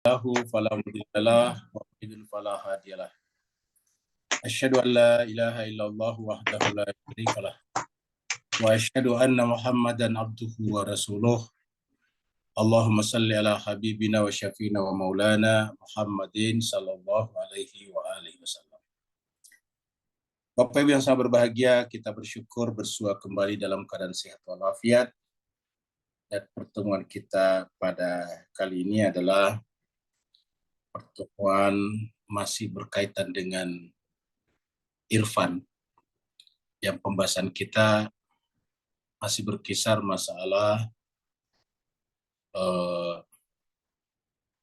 lahu fala mudilla lahu wa man yudlil fala hadiya lahu. Asyhadu an la ilaha illallah wahdahu la syarika lah wa asyhadu anna Muhammadan abduhu wa rasuluh. Allahumma salli ala habibina wa syafiina wa maulana Muhammadin sallallahu alaihi wa alihi wasallam. Bapak Ibu yang sangat berbahagia, kita bersyukur bersua kembali dalam keadaan sehat walafiat. Dan pertemuan kita pada kali ini adalah pertemuan masih berkaitan dengan irfan, yang pembahasan kita masih berkisar masalah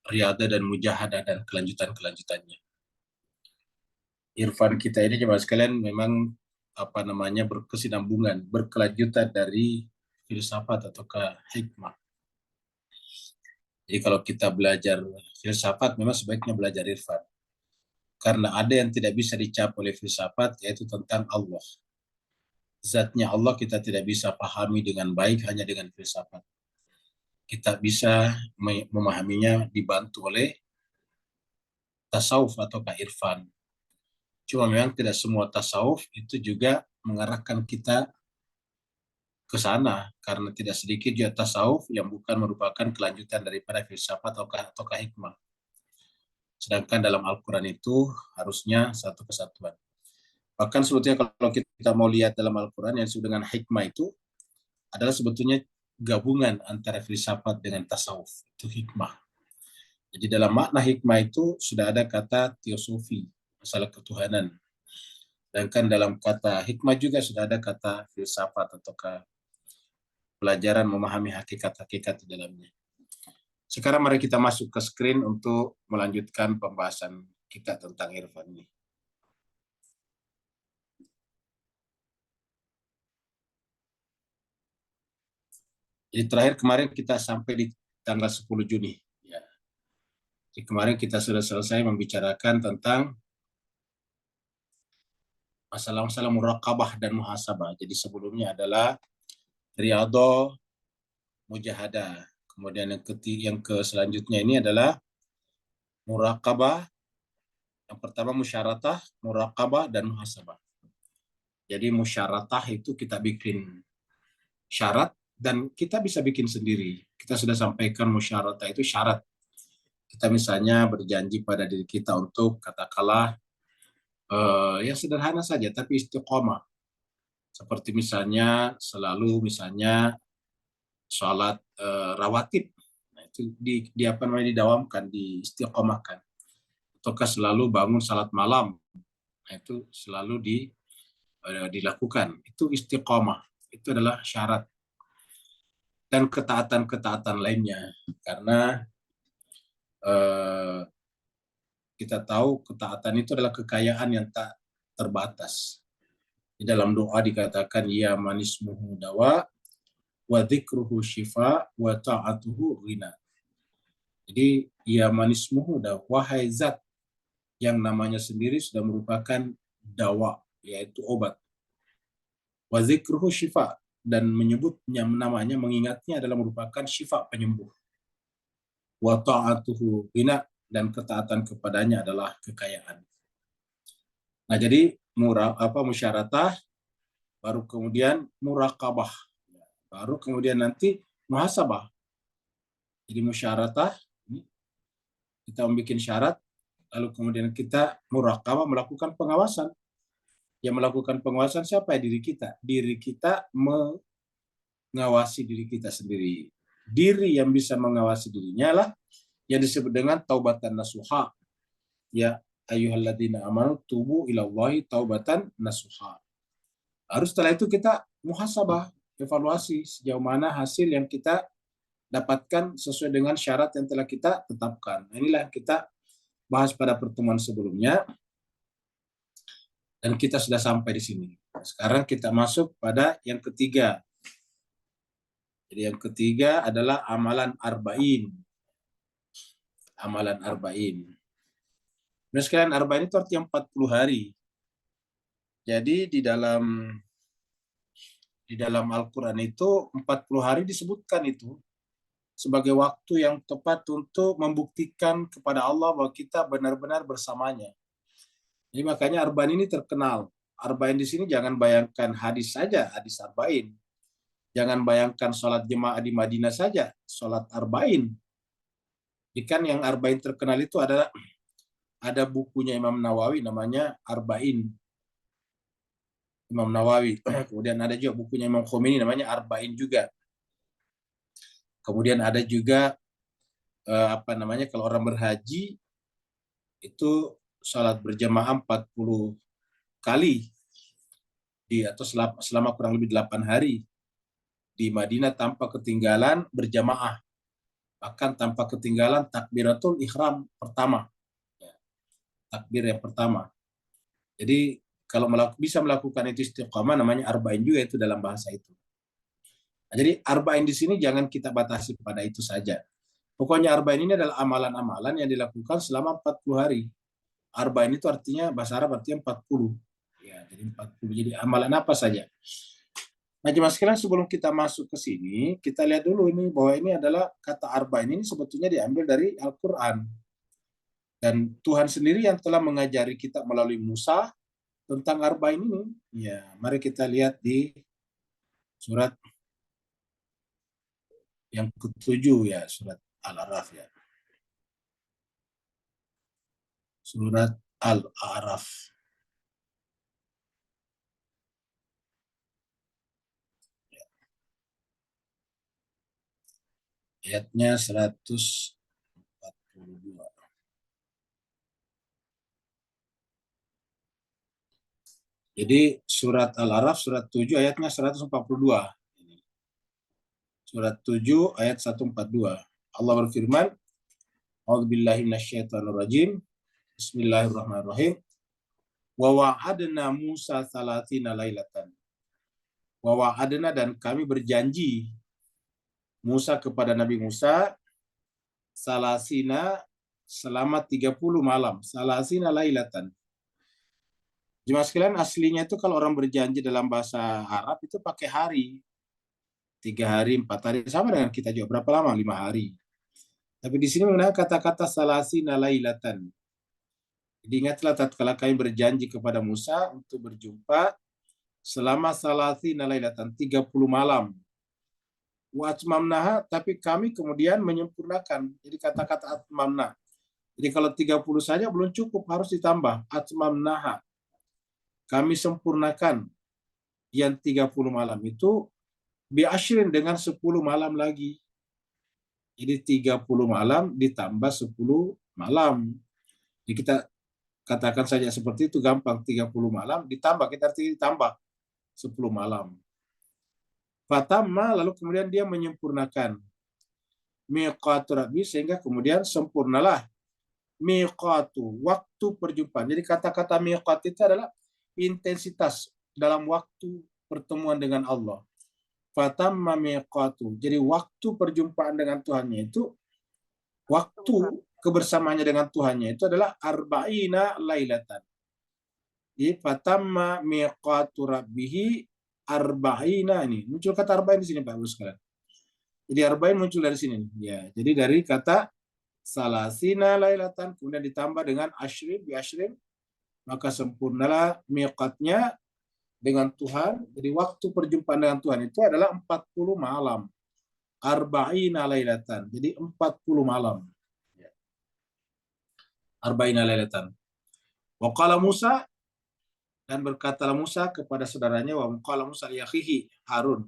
riadah dan mujahadah dan kelanjutannya. Irfan kita ini jemaah sekalian memang berkesinambungan, berkelanjutan dari filsafat atau hikmah. Jadi kalau kita belajar filsafat memang sebaiknya belajar irfan. Karena ada yang tidak bisa dicapai oleh filsafat, yaitu tentang Allah. Zatnya Allah kita tidak bisa pahami dengan baik hanya dengan filsafat. Kita bisa memahaminya dibantu oleh tasawuf atau irfan. Cuma memang tidak semua tasawuf itu juga mengarahkan kita ke sana, karena tidak sedikit juga tasawuf yang bukan merupakan kelanjutan daripada filsafat atau hikmah. Sedangkan dalam Al-Quran itu harusnya satu kesatuan. Bahkan sebetulnya kalau kita mau lihat dalam Al-Quran yang disebut dengan hikmah itu adalah sebetulnya gabungan antara filsafat dengan tasawuf, itu hikmah. Jadi dalam makna hikmah itu sudah ada kata teosofi, masalah ketuhanan. Sedangkan dalam kata hikmah juga sudah ada kata filsafat atau pelajaran memahami hakikat-hakikat di dalamnya. Sekarang mari kita masuk ke screen untuk melanjutkan pembahasan kita tentang irfan ini. Jadi terakhir kemarin kita sampai di tanggal 10 Juni. Ya. Jadi kemarin kita sudah selesai membicarakan tentang masalah-masalah muraqabah dan muhasabah. Jadi sebelumnya adalah riyadhah, mujahadah. Kemudian yang selanjutnya ini adalah muraqabah. Yang pertama musyaratah, muraqabah, dan muhasabah. Jadi musyaratah itu kita bikin syarat dan kita bisa bikin sendiri. Kita sudah sampaikan musyaratah itu syarat. Kita misalnya berjanji pada diri kita untuk katakanlah yang sederhana saja tapi istiqomah. Seperti misalnya selalu sholat rawatib. Nah, itu didawamkan, diistiqomahkan. Ataukah selalu bangun salat malam. Nah, itu selalu dilakukan. Itu istiqomah. Itu adalah syarat. Dan ketaatan-ketaatan lainnya. Karena kita tahu ketaatan itu adalah kekayaan yang tak terbatas. Di dalam doa dikatakan, ya manismuhu dawa, wa dzikruhu syifa, wa ta'atuhu ghina. Jadi, ya manismuhu dawa, wahai zat yang namanya sendiri sudah merupakan dawa, yaitu obat. Wa dzikruhu syifa, dan menyebutnya namanya, mengingatnya adalah merupakan syifa, penyembuh. Wa ta'atuhu ghina, dan ketaatan kepadanya adalah kekayaan. Nah, jadi musyaratah, baru kemudian muraqabah, baru kemudian nanti muhasabah. Jadi musyaratah, kita membuat syarat, lalu kemudian kita muraqabah, melakukan pengawasan. Yang melakukan pengawasan siapa? Diri kita. Diri kita mengawasi diri kita sendiri. Diri yang bisa mengawasi dirinya lah yang disebut dengan taubatan nasuha. Ya ayyuhalladzina amanu tubu ilallahi taubatan nasuha. Harus setelah itu kita muhasabah, evaluasi sejauh mana hasil yang kita dapatkan sesuai dengan syarat yang telah kita tetapkan. Inilah yang kita bahas pada pertemuan sebelumnya. Dan kita sudah sampai di sini. Sekarang kita masuk pada yang ketiga. Jadi yang ketiga adalah amalan arba'in. Amalan arba'in. Nah, sekalian arba'in itu artinya 40 hari. Jadi di dalam Al-Quran itu 40 hari disebutkan itu. sebagai waktu yang tepat untuk membuktikan kepada Allah bahwa kita benar-benar bersamanya. Jadi makanya Arba'in ini terkenal. Arba'in di sini jangan bayangkan hadis saja, hadis Arba'in. Jangan bayangkan sholat jemaah di Madinah saja, sholat Arba'in. Ikan yang Arba'in terkenal itu adalah ada bukunya Imam Nawawi namanya Arba'in. Imam Nawawi. Kemudian ada juga bukunya Imam Khomeini namanya Arba'in juga. Kemudian ada juga kalau orang berhaji itu salat berjamaah 40 kali atau selama kurang lebih 8 hari di Madinah tanpa ketinggalan berjamaah, bahkan tanpa ketinggalan takbiratul ihram pertama, takbir yang pertama. Jadi kalau bisa melakukan itu istiqamah namanya arba'in juga itu dalam bahasa itu. Nah, jadi arba'in di sini jangan kita batasi pada itu saja. Pokoknya arba'in ini adalah amalan-amalan yang dilakukan selama 40 hari. Arba'in itu artinya bahasa Arab artinya 40. Ya, jadi 40. Jadi amalan apa saja. Nah, jemaah sekalian sebelum kita masuk ke sini, kita lihat dulu ini bahwa ini adalah kata arba'in ini sebetulnya diambil dari Al-Qur'an. Dan Tuhan sendiri yang telah mengajari kita melalui Musa tentang arba'in ini. Ya, mari kita lihat di surat yang ke-7 ya, surat Al-A'raf ya. Surat Al-A'raf. Ayatnya 142. Jadi surat Al-A'raf surat 7 ayatnya 142. Surat 7 ayat 142. Allah berfirman, A'udzubillahi minasyaitonirrajim. Bismillahirrahmanirrahim. Wa wa'adna Musa 30 lailatan. Wa wa'adna dan kami berjanji Musa kepada Nabi Musa salasina selama 30 malam. Salasina lailatan. Jemaah sekalian, aslinya itu kalau orang berjanji dalam bahasa Arab itu pakai hari. 3 hari, 4 hari. Sama dengan kita juga. Berapa lama? 5 hari. Tapi di sini menggunakan kata-kata salasina lailatan. Jadi ingatlah tatkala kami berjanji kepada Musa untuk berjumpa selama salasina lailatan, 30 malam. Wa atmamnaha, tapi kami kemudian menyempurnakan. Jadi kata-kata atmamna. Jadi kalau 30 saja belum cukup, harus ditambah. Atmamnaha. Kami sempurnakan yang 30 malam itu bi'ashrin dengan 10 malam lagi. Jadi 30 malam ditambah 10 malam. Jadi kita katakan saja seperti itu gampang. 30 malam ditambah, kita artinya ditambah 10 malam. Fatamma, lalu kemudian dia menyempurnakan miqatu rabbi, sehingga kemudian sempurnalah miqatu, waktu perjumpaan. Jadi kata-kata miqat itu adalah intensitas dalam waktu pertemuan dengan Allah. Fatamma miqatu. Jadi waktu perjumpaan dengan Tuhannya itu, waktu kebersamaannya dengan Tuhannya itu adalah arba'ina lailatan. Jadi fatamma miqatu rabbihi arba'ina, ini muncul kata arba'in di sini Pak Bos sekalian. Jadi arba'in muncul dari sini. Ya, jadi dari kata salasina lailatan kemudian ditambah dengan ashrin bi ashrin, maka sempurnalah miqatnya dengan Tuhan. Jadi waktu perjumpaan dengan Tuhan itu adalah 40 malam. Arba'ina lailatan. Jadi 40 malam. Arba'ina lailatan. Wa qala Musa, dan berkatalah Musa kepada saudaranya, wa qala Musa li akhihi Harun,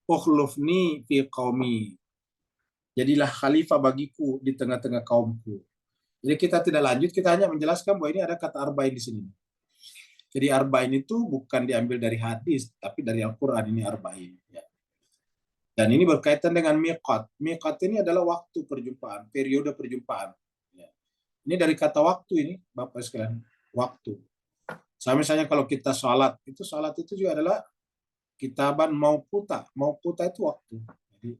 ukhlufni fi qaumi. Jadilah khalifah bagiku di tengah-tengah kaumku. Jadi kita tidak lanjut, kita hanya menjelaskan bahwa ini ada kata arba'in di sini. Jadi arba'in itu bukan diambil dari hadis, tapi dari Al-Quran, ini arba'in. Ya. Dan ini berkaitan dengan miqat. Miqat ini adalah waktu perjumpaan, periode perjumpaan. Ya. Ini dari kata waktu ini, Bapak sekalian, waktu. Sama misalnya kalau kita sholat itu juga adalah kitaban mauquta. Mauquta itu waktu. Jadi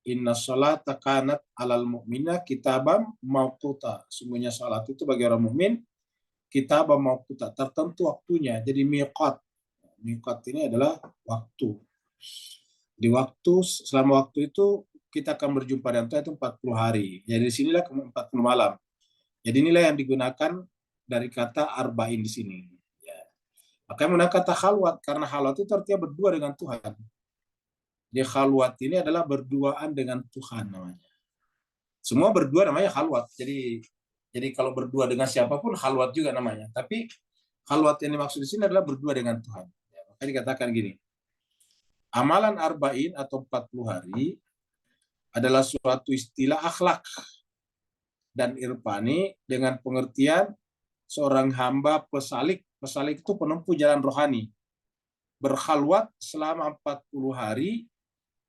inna sholata kanat alal mu'mina kitaban mauquta. Semuanya sholat itu bagi orang mukmin kitabam mauquta, tertentu waktunya. Jadi miqat. Miqat ini adalah waktu. Di waktu, selama waktu itu kita akan berjumpa dengan Tuhan itu 40 hari. Jadi di sinilah 40 malam. Jadi inilah yang digunakan dari kata arba'in di sini. Ya. Makanya menggunakan kata khalwat, karena khalwat itu artinya berdua dengan Tuhan. Dia khalwat ini adalah berduaan dengan Tuhan namanya. Semua berdua namanya khalwat. Jadi kalau berdua dengan siapapun khalwat juga namanya. Tapi khalwat yang dimaksud di sini adalah berdua dengan Tuhan. Ya, makanya dikatakan gini. Amalan arba'in atau 40 hari adalah suatu istilah akhlak dan irfani dengan pengertian seorang hamba pesalik. Pesalik itu penempuh jalan rohani. Berkhalwat selama 40 hari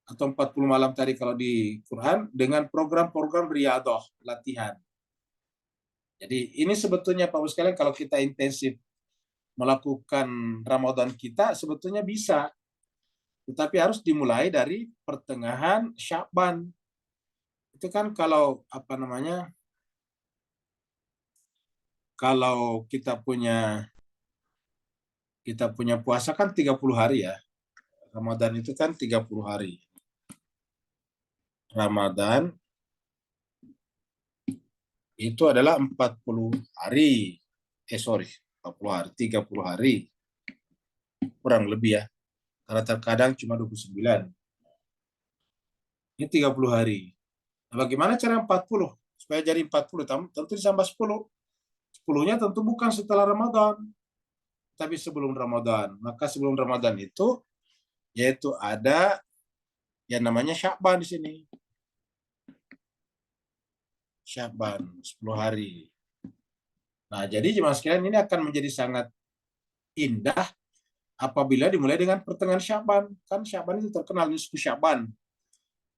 atau 40 malam tadi kalau di Quran dengan program-program riyadah, latihan. Jadi ini sebetulnya Pak sekalian kalau kita intensif melakukan Ramadan kita sebetulnya bisa. Tetapi harus dimulai dari pertengahan Sya'ban. Itu kan kalau kalau kita punya puasa kan 30 hari ya. Ramadan itu kan 30 hari. Ramadan itu adalah 40 hari. 40 hari, 30 hari. Kurang lebih ya. Karena terkadang cuma 29. Ini 30 hari. Nah, bagaimana cara 40? Supaya jadi 40, tentu ditambah 10. 10-nya tentu bukan setelah Ramadan, tapi sebelum Ramadan. Maka sebelum Ramadan itu yaitu ada yang namanya Sya'ban di sini. Sya'ban 10 hari. Nah, jadi jemaah sekalian ini akan menjadi sangat indah apabila dimulai dengan pertengahan Sya'ban. Kan Sya'ban itu terkenal nisfu Sya'ban.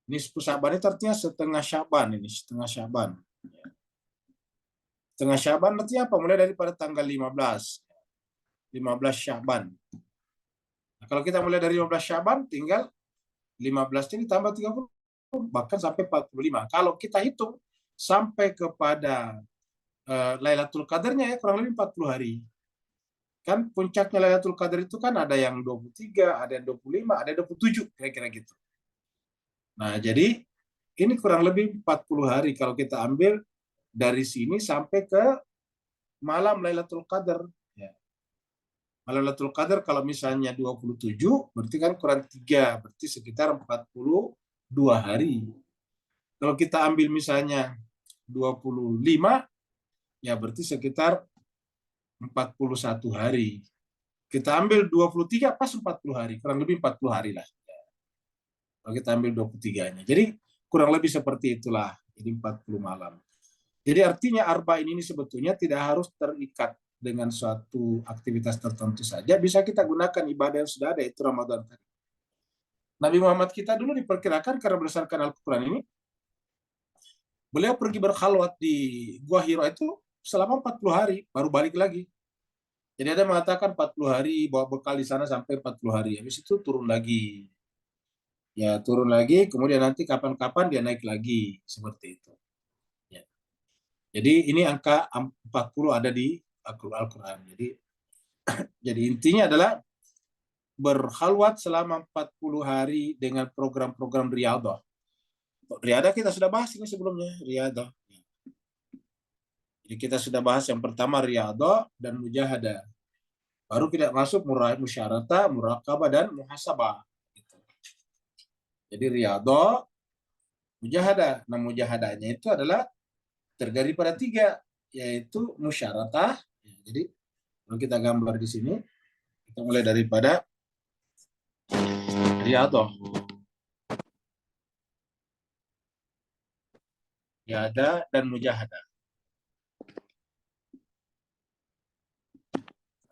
Nisfu Sya'ban itu artinya setengah Sya'ban ini, setengah Sya'ban. Setengah Sya'ban artinya apa? Mulai daripada tanggal 15 Sya'ban. Nah, kalau kita mulai dari 15 Sya'ban, tinggal 15 ini tambah 30, bahkan sampai 45. Kalau kita hitung sampai kepada Lailatul Qadarnya ya kurang lebih 40 hari. Kan puncaknya Lailatul Qadar itu kan ada yang 23, ada yang 25, ada yang 27, kira-kira gitu. Nah, jadi ini kurang lebih 40 hari kalau kita ambil dari sini sampai ke malam Lailatul Qadar. Ya. Lailatul Qadar kalau misalnya 27, berarti kan kurang 3, berarti sekitar 42 hari. Kalau kita ambil misalnya 25, ya berarti sekitar 41 hari. Kita ambil 23, pas 40 hari. Kurang lebih 40 hari lah. Kalau kita ambil 23-nya. Jadi kurang lebih seperti itulah. Jadi 40 malam. Jadi artinya arba'in ini sebetulnya tidak harus terikat dengan suatu aktivitas tertentu saja. Bisa kita gunakan ibadah yang sudah ada, itu Ramadan tadi. Nabi Muhammad kita dulu diperkirakan karena berdasarkan Al-Quran ini, beliau pergi berkhalwat di Gua Hira itu selama 40 hari, baru balik lagi. Jadi ada mengatakan 40 hari, bawa bekal di sana sampai 40 hari. Habis itu turun lagi. Ya, turun lagi, kemudian nanti kapan-kapan dia naik lagi. Seperti itu. Ya. Jadi ini angka 40 ada di Al-Quran. Jadi intinya adalah berkhalwat selama 40 hari dengan program-program riyadah. Riyadah kita sudah bahas ini sebelumnya, riyadah. Jadi kita sudah bahas yang pertama riyadah dan mujahadah. Baru tidak masuk musyaratah, muraqabah, dan muhasabah. Jadi riyadah, mujahadah. Nah, mujahadahnya itu adalah terdiri pada 3, yaitu musyaratah. Jadi kalau kita gambar di sini, kita mulai daripada riyadah. Riyadah dan mujahadah.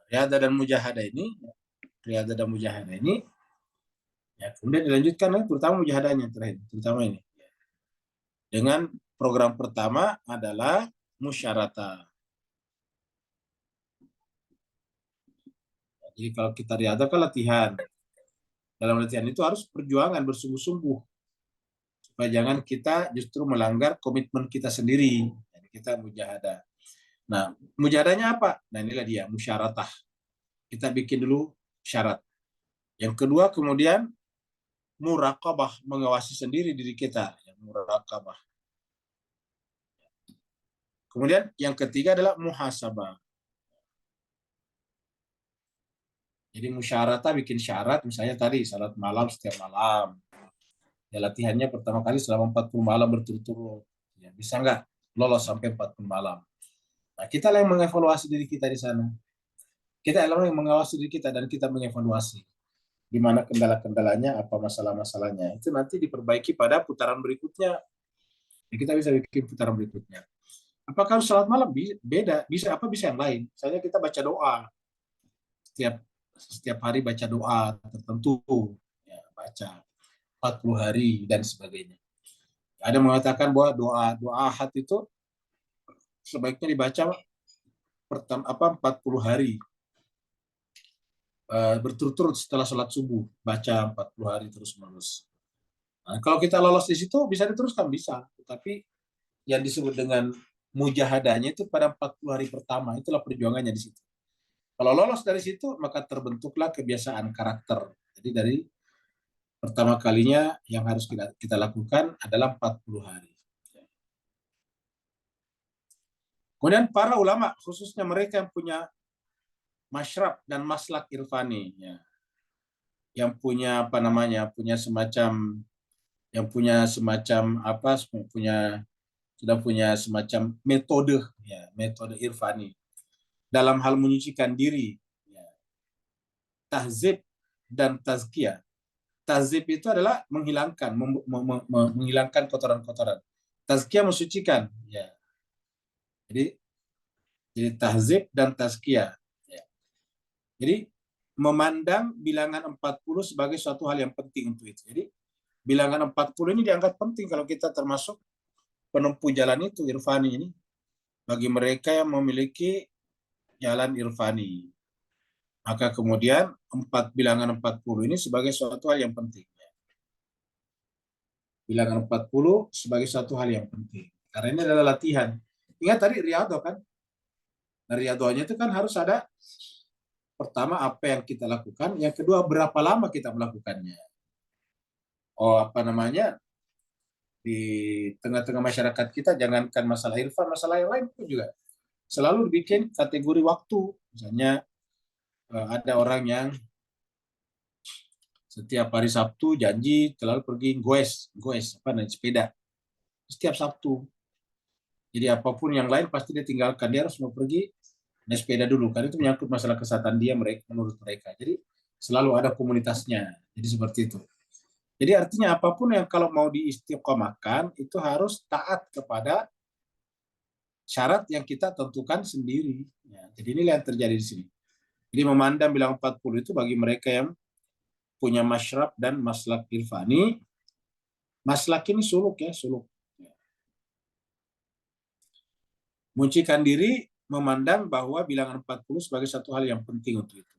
Riyadah dan mujahadah ini, ya, kemudian dilanjutkan terutama mujahadahnya terakhir, terutama ini. Dengan program pertama adalah musyaratah. Jadi kalau kita riyadah kan latihan. Dalam latihan itu harus perjuangan bersungguh-sungguh. Supaya jangan kita justru melanggar komitmen kita sendiri. Jadi kita mujahadah. Nah, mujahadahnya apa? Nah, inilah dia, musyaratah. Kita bikin dulu syarat. Yang kedua kemudian muraqabah, mengawasi sendiri diri kita, ya, muraqabah. Kemudian yang ketiga adalah muhasabah. Jadi musyaratah bikin syarat, misalnya tadi salat malam setiap malam. Ya latihannya pertama kali selama 40 malam berturut-turut. Ya, bisa nggak lolos sampai 40 malam? Nah, kita lah yang mengevaluasi diri kita di sana. Kita adalah yang mengawasi diri kita dan kita mengevaluasi di mana kendala-kendalanya, apa masalah-masalahnya. Itu nanti diperbaiki pada putaran berikutnya. Ya, kita bisa bikin putaran berikutnya. Apakah salat malam beda? Bisa apa bisa yang lain? Misalnya kita baca doa setiap setiap hari baca doa tertentu, ya, baca 40 hari dan sebagainya. Ada mengatakan bahwa doa doa ahad itu sebaiknya dibaca pertama 40 hari berturut-turut setelah sholat subuh, baca 40 hari terus-menerus. Nah, kalau kita lolos di situ bisa diteruskan bisa, tapi yang disebut dengan mujahadahnya itu pada 40 hari pertama, itulah perjuangannya di situ. Kalau lolos dari situ maka terbentuklah kebiasaan karakter. Jadi dari pertama kalinya yang harus kita lakukan adalah 40 hari. Kemudian para ulama, khususnya mereka yang punya masyrab dan maslak irfani, ya, yang punya apa namanya, yang punya semacam apa, sudah punya semacam metode, ya, metode irfani dalam hal menyucikan diri, ya, tahzib dan tazkiyah. Tahzib itu adalah menghilangkan, menghilangkan kotoran-kotoran. Tazkiyah mensucikan, ya. Jadi tahzib dan tazkiyah. Ya. Jadi memandang bilangan 40 sebagai suatu hal yang penting untuk itu. Jadi bilangan 40 ini dianggap penting kalau kita termasuk penempuh jalan itu, irfani ini. Bagi mereka yang memiliki jalan irfani. Maka kemudian bilangan 40 ini sebagai suatu hal yang penting. Bilangan 40 sebagai suatu hal yang penting. Karena ini adalah latihan. Ingat tadi riyadhah kan? Nah, riyadhahnya itu kan harus ada pertama apa yang kita lakukan, yang kedua berapa lama kita melakukannya. Oh, apa namanya? Di tengah-tengah masyarakat kita jangankan masalah irfan, masalah yang lain pun juga selalu dibikin kategori waktu. Misalnya ada orang yang setiap hari Sabtu janji selalu pergi goes apa naik sepeda setiap Sabtu. Jadi apapun yang lain pasti dia tinggalkan, dia harus mau pergi naik sepeda dulu karena itu menyangkut masalah kesehatan dia menurut mereka. Jadi selalu ada komunitasnya. Jadi seperti itu. Jadi artinya apapun yang kalau mau diistiqomahkan itu harus taat kepada syarat yang kita tentukan sendiri. Ya, jadi inilah yang terjadi di sini. Jadi memandang bilang 40 itu bagi mereka yang punya masyrab dan maslak irfani. Maslak ini suluk ya, suluk. Muncikan diri memandang bahwa bilangan 40 sebagai satu hal yang penting untuk itu.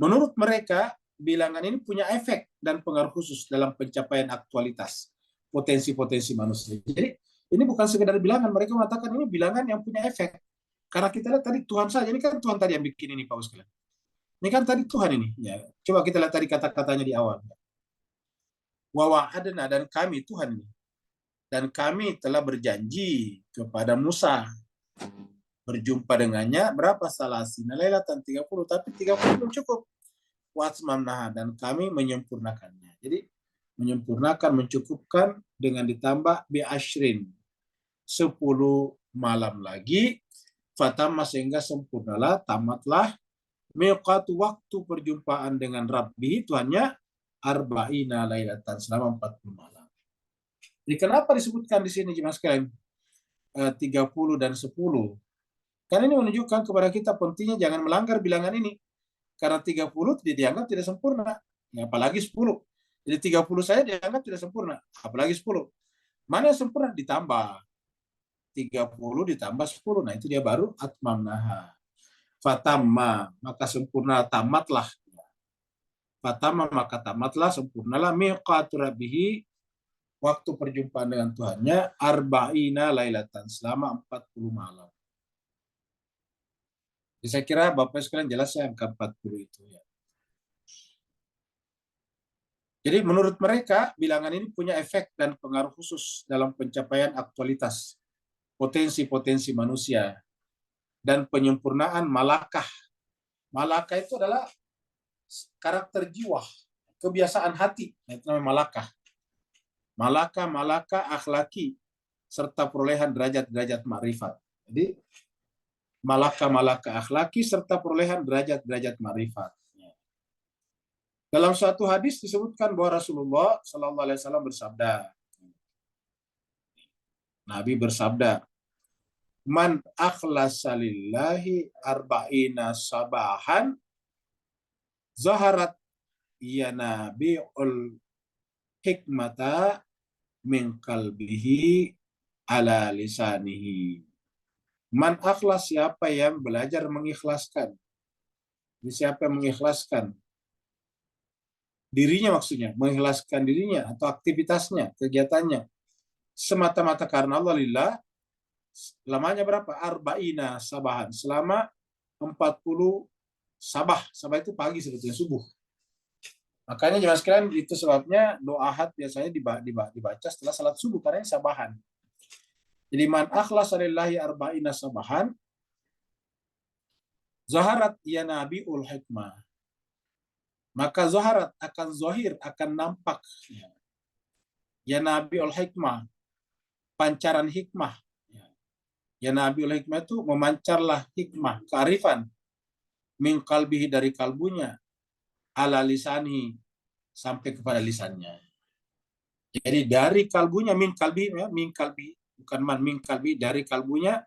Menurut mereka, bilangan ini punya efek dan pengaruh khusus dalam pencapaian aktualitas potensi-potensi manusia. Jadi ini bukan sekedar bilangan, mereka mengatakan ini bilangan yang punya efek. Karena kita lihat tadi Tuhan saja, ini kan Tuhan tadi yang bikin ini Pak Ustaz. Ini kan tadi Tuhan ini. Ya. Coba kita lihat tadi kata-katanya di awal. Wa wa'adna, dan kami Tuhan ini. Dan kami telah berjanji kepada Musa berjumpa dengannya berapa salasina lailatan 30, tapi 30 belum cukup. Watsmamnaha, dan kami menyempurnakannya. Jadi menyempurnakan, mencukupkan dengan ditambah bi'ashrin 10 malam lagi fatamma, sehingga sempurnalah, tamatlah miqatu, waktu perjumpaan dengan Rabbi Tuhannya, arba'ina lailatan, selama 40 malam. Jadi kenapa disebutkan di sini jemaah sekalian 30 dan 10? Karena ini menunjukkan kepada kita pentingnya jangan melanggar bilangan ini. Karena 30 dianggap tidak sempurna. Ya, apalagi 10. Jadi 30 saya dianggap tidak sempurna. Apalagi 10. Mana yang sempurna? Ditambah. 30 ditambah 10. Nah itu dia baru atmamnaha. Fatamma, maka sempurna, tamatlah. Fatamma, maka tamatlah, sempurnalah miqatu rabbihi, waktu perjumpaan dengan Tuhannya, arba'ina lailatan, selama 40 malam. Jadi saya kira Bapak sekalian jelas ya angka 40 itu ya. Jadi menurut mereka, bilangan ini punya efek dan pengaruh khusus dalam pencapaian aktualitas, potensi-potensi manusia, dan penyempurnaan malakah. Malakah itu adalah karakter jiwa, kebiasaan hati, itu namanya malakah. Malakah akhlaki, serta perolehan derajat-derajat makrifat. Jadi malakah akhlaki serta perolehan derajat-derajat makrifat. Dalam suatu hadis disebutkan bahwa Rasulullah Shallallahu Alaihi Wasallam bersabda, Nabi bersabda, "Man akhlasa lillahi arba'ina sabahan, zaharat yanabi'ul hikmata min qalbihi ala lisanihi." Man akhlas, siapa yang belajar mengikhlaskan. Siapa yang mengikhlaskan dirinya, maksudnya mengikhlaskan dirinya atau aktivitasnya, kegiatannya semata-mata karena Allah lillah, lamanya berapa? Arba'ina sabahan, selama 40 sabah. Sabah itu pagi sebetulnya, subuh. Makanya jemaah sekalian, itu sebabnya doa ahad biasanya dibaca setelah salat subuh, karena ini sabahan. Jadi man akhlasa lillahi arba'ina sabahan, zaharat ya nabiul hikmah. Maka zaharat akan zahir, akan nampak. Ya nabiul hikmah, pancaran hikmah. Ya nabiul hikmah itu memancarlah hikmah, kearifan, min qalbihi, dari kalbunya, ala lisani, sampai kepada lisannya. Jadi dari kalbunya, min kalbi, ya, min kalbi, bukan man, min kalbi, dari kalbunya,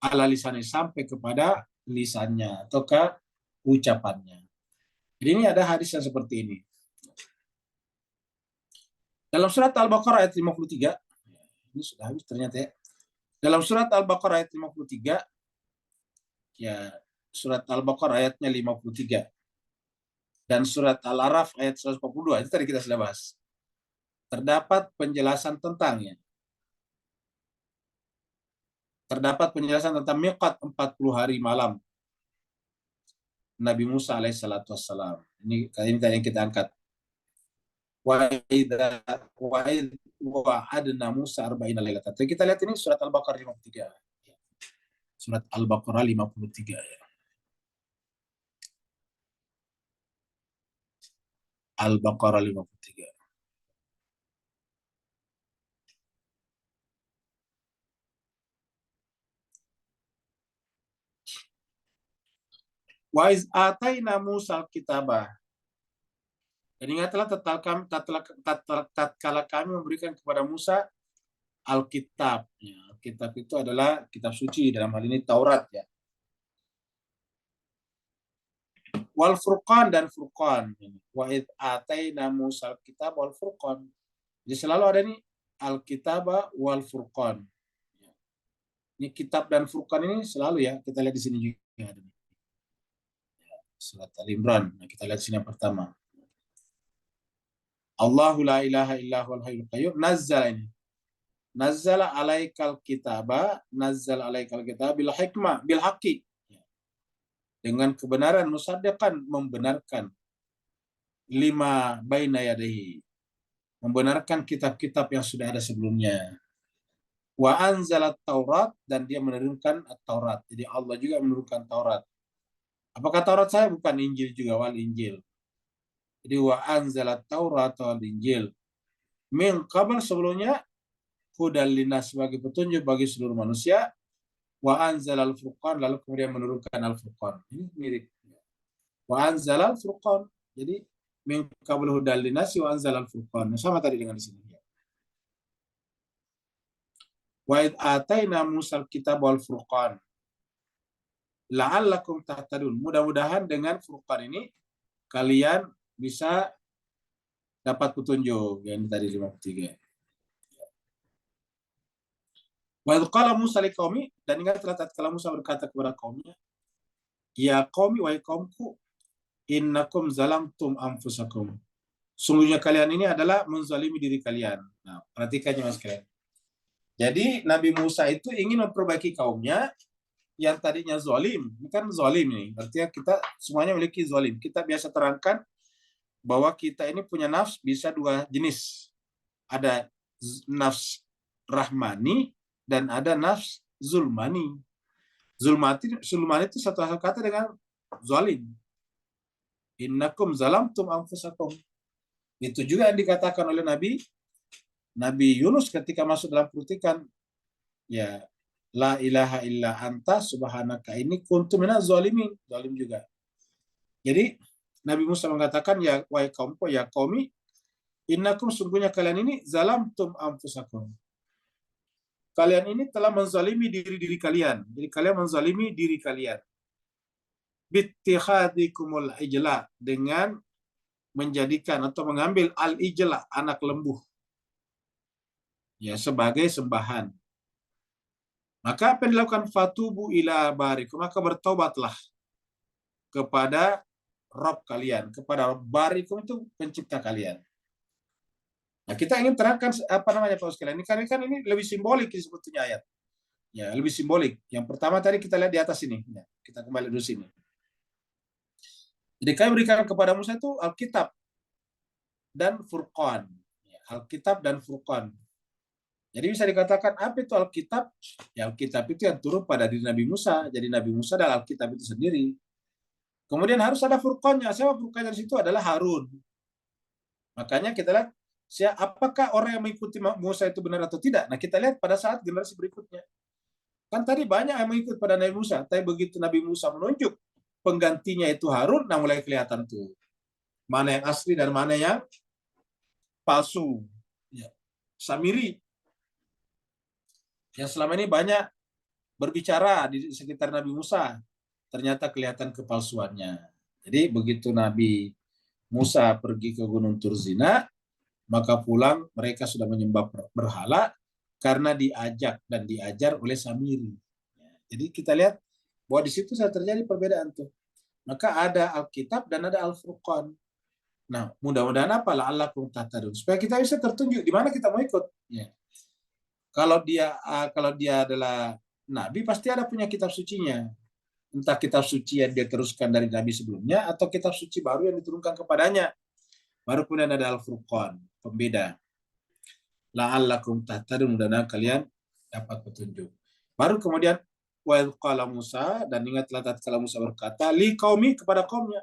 ala lisani, sampai kepada lisannya atau ke ucapannya. Jadi ini ada hadis yang seperti ini. Dalam surat Al-Baqarah ayat 53, ini sudah habis ternyata ya. Dalam surat Al-Baqarah ayat 53, ya, surat Al-Baqarah ayatnya 53. Dan surat Al-Araf ayat 142, itu tadi kita sudah bahas. Terdapat penjelasan tentangnya. Terdapat penjelasan tentang miqat 40 hari malam Nabi Musa alaihissalatu wassalam. Ini tadi yang kita angkat. Wa idza wa'adna Musa arba'ina lailatan. Kita lihat ini surat Al-Baqarah 53. Surat Al-Baqarah 53 ya. Al-Baqarah 53. Wa iz ataina Musa al-kitabah. Dan ingatlah tatkala kami memberikan kepada Musa Alkitab. Ya, Alkitab itu adalah kitab suci, dalam hal ini Taurat ya. Wal Furqan, dan Furqan. Wa id ataina Musa Alkitab wal Furqan. Jadi selalu ada nih Alkitab wal Furqan. Ini kitab dan Furqan ini selalu ya, kita lihat di sini juga ada. Surat Al-Imran. Nah, kita lihat sini yang pertama. Allahu la ilaha illa huwal hayyul qayyum, nazzala ini. Nazzala alaikal kitaba, nazzala alaikal kitaba bil hikmah, bil haqqi. Dengan kebenaran, musaddiqan, membenarkan, lima baina yadayhi, membenarkan kitab-kitab yang sudah ada sebelumnya. Wa anzalat Taurat, dan dia menurunkan Taurat. Jadi Allah juga menurunkan Taurat. Apakah Taurat saya? Bukan, Injil juga, wal Injil. Jadi wa anzalat Taurat wal Injil min qabl, sebelumnya, hudal linnas, sebagai petunjuk bagi seluruh manusia. Wa anzalal furqan, lalu kemudian menurunkan al-furqan. Ini mirip. Wa anzalal furqan. Jadi min qabl hudal linnas wa anzalal furqan. Sama tadi dengan di sini. Wa id ataina Musal kitab wal furqan la'allakum tahtadun. Mudah-mudahan dengan Furqan ini kalian bisa dapat petunjuk. Yang tadi 53. Wa idh qala Musa liqaumi, dan ingatlah tatkala Musa berkata kepada kaumnya, ya qaumi, wahai kaumku, innakum zalamtum anfusakum. Sungguhnya kalian ini adalah menzalimi diri kalian. Nah, perhatikan Mas kalian. Jadi Nabi Musa itu ingin memperbaiki kaumnya yang tadinya zalim. Ini kan zalim ini. Artinya kita semuanya memiliki zalim. Kita biasa terangkan bahwa kita ini punya nafs bisa dua jenis. Ada nafs rahmani dan ada nafs zulmani. Zulmani itu satu kata dengan zalim. Innakum zalamtum anfusakum. Itu juga yang dikatakan oleh Nabi Yunus ketika masuk dalam perut ikan. Ya, la ilaha illa anta subhanaka ini kuntu minaz zalimin. Zalim juga. Jadi Nabi Musa mengatakan, ya wahai kaumku, ya qaumi, innakum sungguhnya kalian ini zalamtum anfusakum. Kalian ini telah menzalimi diri kalian. Jadi kalian menzalimi diri kalian. Bittikhadikumul ijla, dengan menjadikan atau mengambil al-ijla, anak lembu, ya, sebagai sembahan. Maka apa yang dilakukan? Fatubu ila barikum, maka bertobatlah kepada Rabb kalian, kepada barikum itu pencipta kalian. Nah, kita ingin terangkan apa namanya Pak sekalian. Ini kan ini lebih simbolik sebetulnya ayat. Ya, lebih simbolik. Yang pertama tadi kita lihat di atas ini. Ya, kita kembali dulu sini. Jadi kami berikan kepada Musa itu Alkitab dan Furqan. Ya, Alkitab dan Furqan. Jadi bisa dikatakan apa itu Alkitab? Ya, Alkitab itu yang turun pada diri Nabi Musa. Jadi Nabi Musa adalah Alkitab itu sendiri. Kemudian harus ada Furqannya. Siapa Furqannya di situ? Adalah Harun. Makanya kita lihat apakah orang yang mengikuti Musa itu benar atau tidak. Nah, kita lihat pada saat generasi berikutnya. Kan tadi banyak yang mengikut pada Nabi Musa. Tapi begitu Nabi Musa menunjuk penggantinya itu Harun, nah mulai kelihatan tuh mana yang asli dan mana yang palsu. Ya. Samiri yang selama ini banyak berbicara di sekitar Nabi Musa, ternyata kelihatan kepalsuannya. Jadi begitu Nabi Musa pergi ke Gunung Turzina, maka pulang mereka sudah menyembah berhala karena diajak dan diajar oleh Samiri. Jadi kita lihat bahwa di situ sudah terjadi perbedaan tuh. Maka ada Alkitab dan ada Al-Furqan. Nah, mudah-mudahan apa? La'allakum tahtadun. Supaya kita bisa tertunjuk di mana kita mau ikut. Ya. Kalau dia adalah nabi, pasti ada punya kitab sucinya. Entah kitab suci yang dia teruskan dari nabi sebelumnya atau kitab suci baru yang diturunkan kepadanya. Baru kemudian ada Al-Furqan, pembeda. La'allakum tahtadun, mudah-mudahan kalian dapat petunjuk. Baru kemudian wa qala Musa, dan ingatlah tatkala Musa berkata li qaumi, kepada kaumnya,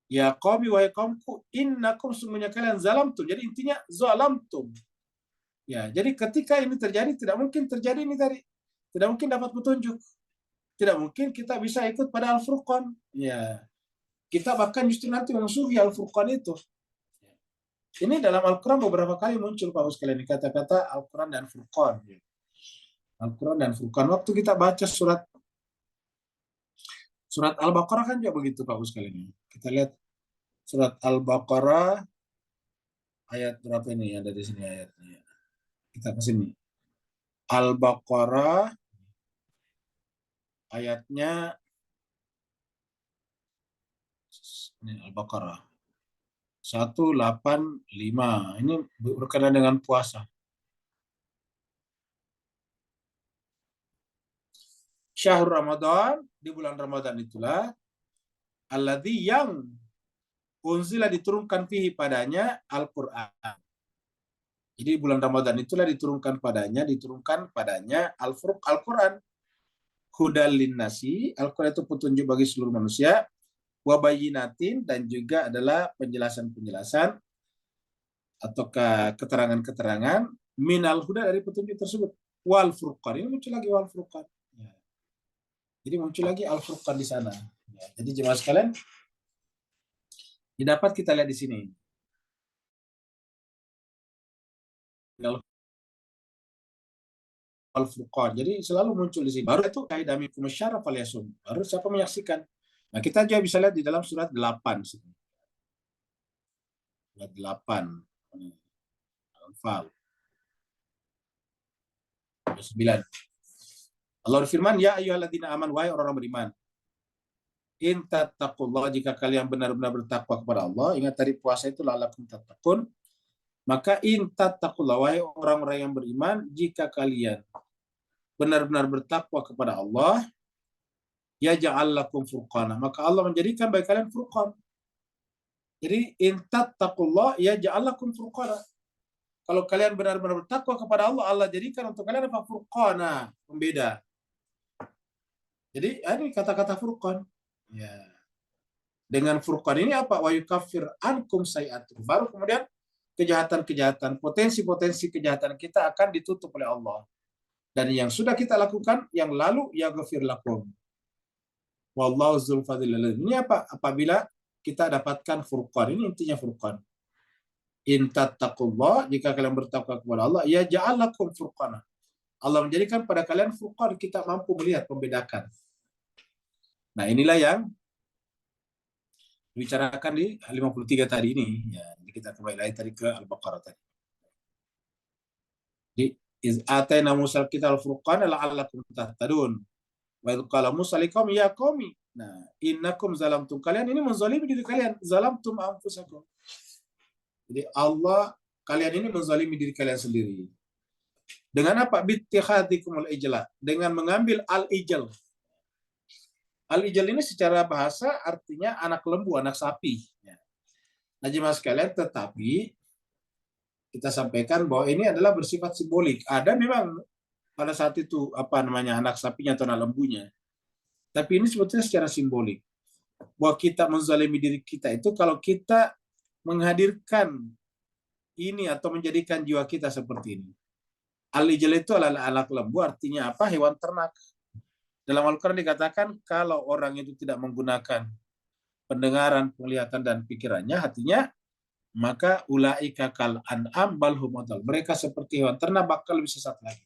ya qaumi wahai kaumku, innakum sungguhnya kalian zalamtum. Jadi intinya zalamtum. Ya, jadi ketika ini terjadi tidak mungkin terjadi ini tadi. Tidak mungkin dapat petunjuk. Tidak mungkin kita bisa ikut pada Al-Furqan. Ya. Kita bahkan justru nanti memusuhi Al-Furqan itu. Ini dalam Al-Quran beberapa kali muncul Pak sekalian kata-kata Al-Quran dan Furqan. Al-Quran dan Furqan. Waktu kita baca surat Al-Baqarah kan juga begitu Pak sekalian. Kita lihat surat Al-Baqarah ayat berapa ini? Ada di sini ayatnya. Kita ke sini. Al-Baqarah ayatnya ini Al-Baqarah 185. Ini berkenaan dengan puasa. Syahrul Ramadan, di bulan Ramadan itulah alladzi yang unzila diturunkan fihi padanya Al-Qur'an. Jadi bulan Ramadan itulah diturunkan padanya Al-Qur'an. Hudal linnasi, Al-Qur'an itu petunjuk bagi seluruh manusia, wa bayyinatin, dan juga adalah penjelasan-penjelasan atau keterangan-keterangan minal huda, dari petunjuk tersebut. Wal furqan, ini muncul lagi wal furqan. Ya. Jadi muncul lagi Al-Furqan di sana. Ya. Jadi jemaah sekalian, dapat kita lihat di sini. Al-Furqan. Jadi selalu muncul di sini. Baru itu kaidah minkum syaraf al-yasum. Baru siapa menyaksikan. Nah, kita juga bisa lihat di dalam surat 8. Surat 8. Al-Anfal. 9. Allah berfirman, ya ayyuhalladzina aman, wahai orang-orang beriman. In tattaqullah, jika kalian benar-benar bertakwa kepada Allah, ingat tadi puasa itu la'allakum tattaqun, maka in tattaqullah, wahai orang-orang yang beriman, jika kalian benar-benar bertakwa kepada Allah, ya ja'al lakum furqana, maka Allah menjadikan bagi kalian furqan. Jadi intattaqullah yaj'al lakum furqana. Kalau kalian benar-benar bertakwa kepada Allah, Allah jadikan untuk kalian apa? Furqana, pembeda. Jadi ini kata-kata furqan. Ya. Dengan furqan ini apa? Wa yukaffir ankum sayi'atukum. Baru kemudian kejahatan-kejahatan, potensi-potensi kejahatan kita akan ditutup oleh Allah. Dan yang sudah kita lakukan, yang lalu yaghfir lakum. Wallahu dzul fadlil alim. Ini apa? Apabila kita dapatkan furqan. Ini intinya furqan. In tattaqullah, jika kalian bertakwa kepada Allah, ya ja'alakum furqana. Allah menjadikan pada kalian furqan, kita mampu melihat, membedakan. Nah, inilah yang dibicarakan di 53 tadi ini. Ya, jadi kita kembali lagi tadi ke Al-Baqarah tadi. Di iz atayna Musal kitabal furqana la'allakum tahtadun. Wa idh qala Musa liqaumi ya qaumi. Nah, innakum zalamtum, kalian ini menzalimi diri kalian, zalamtum anfusakum. Jadi Allah, kalian ini menzalimi diri kalian sendiri. Dengan apa? Bittikhadikumul ijla, dengan mengambil al-ijl. Al-ijl ini secara bahasa artinya anak lembu, anak sapi. Nah, jemaah sekalian, tetapi kita sampaikan bahwa ini adalah bersifat simbolik. Ada memang pada saat itu anak sapinya atau anak lembunya. Tapi ini sebetulnya secara simbolik. Bahwa kita menzalimi diri kita itu kalau kita menghadirkan ini atau menjadikan jiwa kita seperti ini. Al-ijl itu adalah anak lembu, artinya apa? Hewan ternak. Dalam Al-Quran dikatakan kalau orang itu tidak menggunakan pendengaran, penglihatan, dan pikirannya, hatinya, maka ulaika kal an'am bal hum adall. Mereka seperti hewan ternak, bakal lebih sesat lagi.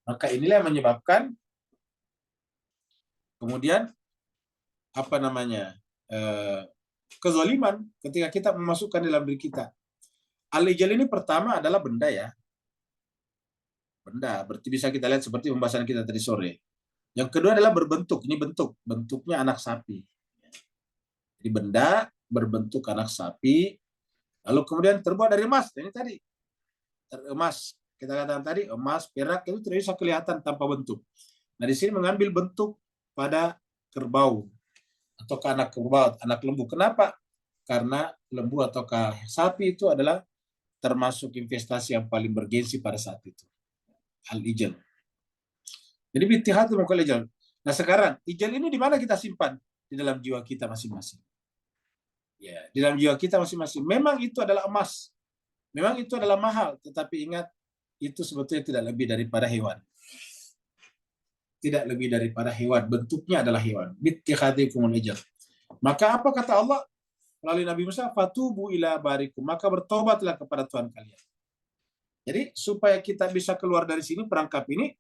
Maka inilah yang menyebabkan kemudian kezaliman ketika kita memasukkan dalam diri kita. Al-ijl ini pertama adalah benda ya. Benda, berarti bisa kita lihat seperti pembahasan kita tadi sore. Yang kedua adalah berbentuk. Ini bentuknya anak sapi. Jadi benda berbentuk anak sapi, lalu kemudian terbuat dari emas. Ini tadi emas. Kita katakan tadi emas, perak itu tidak bisa kelihatan tanpa bentuk. Nah, di sini mengambil bentuk pada kerbau atau anak kerbau, anak lembu. Kenapa? Karena lembu atau sapi itu adalah termasuk investasi yang paling bergensi pada saat itu. Al-ijl. Jadi bittihadul mukal ijl. Nah, sekarang ijl ini di mana kita simpan? Di dalam jiwa kita masing-masing. Ya, di dalam jiwa kita masing-masing. Memang itu adalah emas. Memang itu adalah mahal, tetapi ingat itu sebetulnya tidak lebih daripada hewan. Tidak lebih daripada hewan. Bentuknya adalah hewan. Bittihadikumul ijl. Maka apa kata Allah melalui Nabi Musa? Fatubu ila barikum. Maka bertobatlah kepada Tuhan kalian. Jadi supaya kita bisa keluar dari sini, perangkap ini,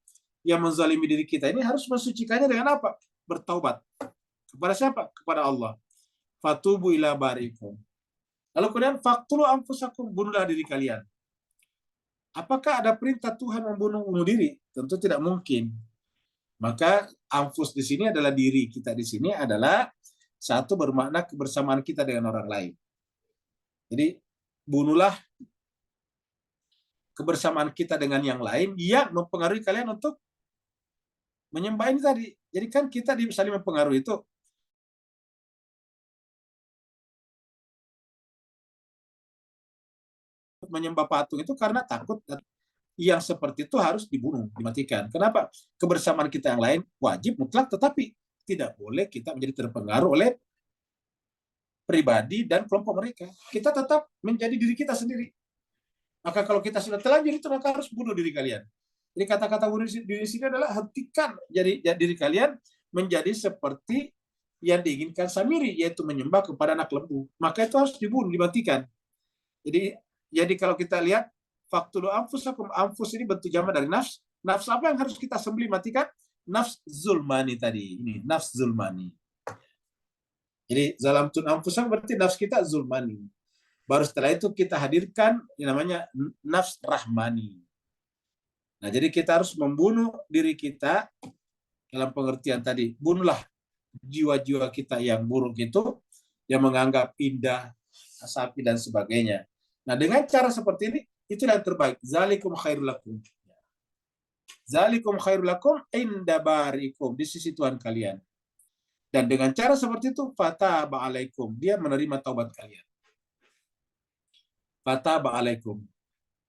yang menzalimi diri kita ini harus mensucikannya dengan apa? Bertaubat. Kepada siapa? Kepada Allah. Fatubu ila barikum. Lalu kemudian faqtulu anfusakum, bunuhlah diri kalian. Apakah ada perintah Tuhan membunuh diri? Tentu tidak mungkin. Maka anfus di sini adalah diri kita di sini adalah satu bermakna kebersamaan kita dengan orang lain. Jadi bunuhlah kebersamaan kita dengan yang lain yang mempengaruhi kalian untuk menyembah ini tadi. Jadi kan kita saling mempengaruhi itu. Menyembah patung itu karena takut yang seperti itu harus dibunuh, dimatikan. Kenapa? Kebersamaan kita yang lain wajib mutlak, tetapi tidak boleh kita menjadi terpengaruh oleh pribadi dan kelompok mereka. Kita tetap menjadi diri kita sendiri. Maka kalau kita sudah telanjur itu, maka harus bunuh diri kalian. Jadi kata-kata bunuh diri sini adalah hentikan jadi diri kalian menjadi seperti yang diinginkan Samiri, yaitu menyembah kepada anak lembu. Maka itu harus dibunuh, dimatikan. Jadi kalau kita lihat faktulu anfusakum, anfus ini bentuk jamak dari nafs. Nafs apa yang harus kita sembelih, matikan? Nafs zulmani tadi. Ini nafs zulmani. Jadi zalamtun anfusakum berarti nafs kita zulmani. Baru setelah itu kita hadirkan yang namanya nafs rahmani. Nah, jadi kita harus membunuh diri kita dalam pengertian tadi. Bunuhlah jiwa-jiwa kita yang buruk itu, yang menganggap indah, sapi dan sebagainya. Nah, dengan cara seperti ini, itu yang terbaik. Zalikum khairul lakum. Zalikum khairul lakum inda barikum, di sisi Tuhan kalian. Dan dengan cara seperti itu, fataba alaikum, dia menerima taubat kalian. Fataba alaikum,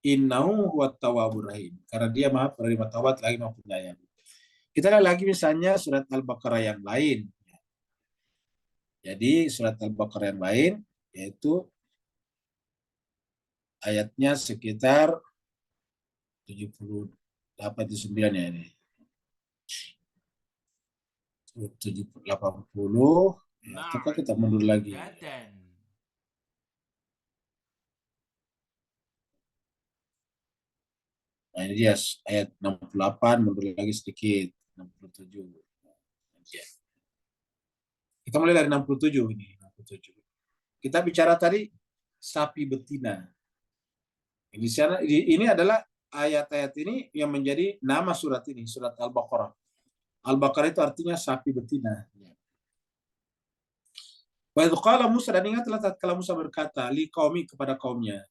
innahu huwat tawwabur rahim. Karena dia maha penerima taubat lagi maha penyayang. Kita lihat lagi misalnya surat Al-Baqarah yang lain. Jadi surat Al-Baqarah yang lain, yaitu ayatnya sekitar 78-79 ya ini. 80, ya, ataukah kita mundur lagi? Nah ini dia ayat 68, mundur lagi sedikit, 67. Kita mulai dari 67 ini. 67. Kita bicara tadi sapi betina. Ini adalah ayat-ayat ini yang menjadi nama surat ini, surat Al-Baqarah. Al-Baqarah itu artinya sapi betina. Wa idh qala Musa, dan ingatlah tatkala Musa berkata li qaumi, kepada kaumnya.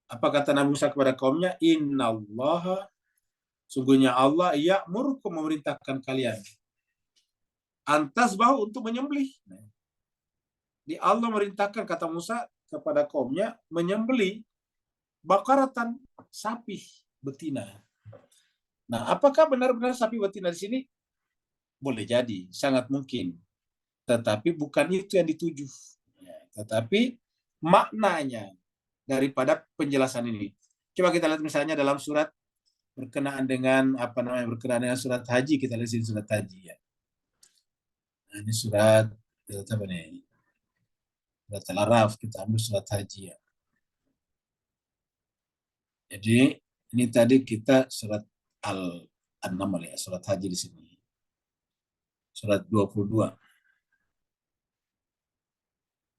Apa kata Nabi Musa kepada kaumnya? Innallaha, sungguhnya Allah ya'murukum, memerintahkan kalian antas bahu, untuk menyembelih. Di Allah merintahkan, kata Musa kepada kaumnya, menyembelih bakaratan, sapi betina. Nah, apakah benar-benar sapi betina di sini? Boleh jadi, sangat mungkin. Tetapi bukan itu yang dituju. Tetapi maknanya daripada penjelasan ini. Coba kita lihat misalnya dalam surat berkenaan dengan berkenaan dengan surat haji. Kita lihat sini surat haji ya. Nah, ini surat apa nih? Surat Al-Araf, kita ambil surat haji ya. Jadi ini tadi kita surat Al-Naml ya, surat haji di sini. Surat 22.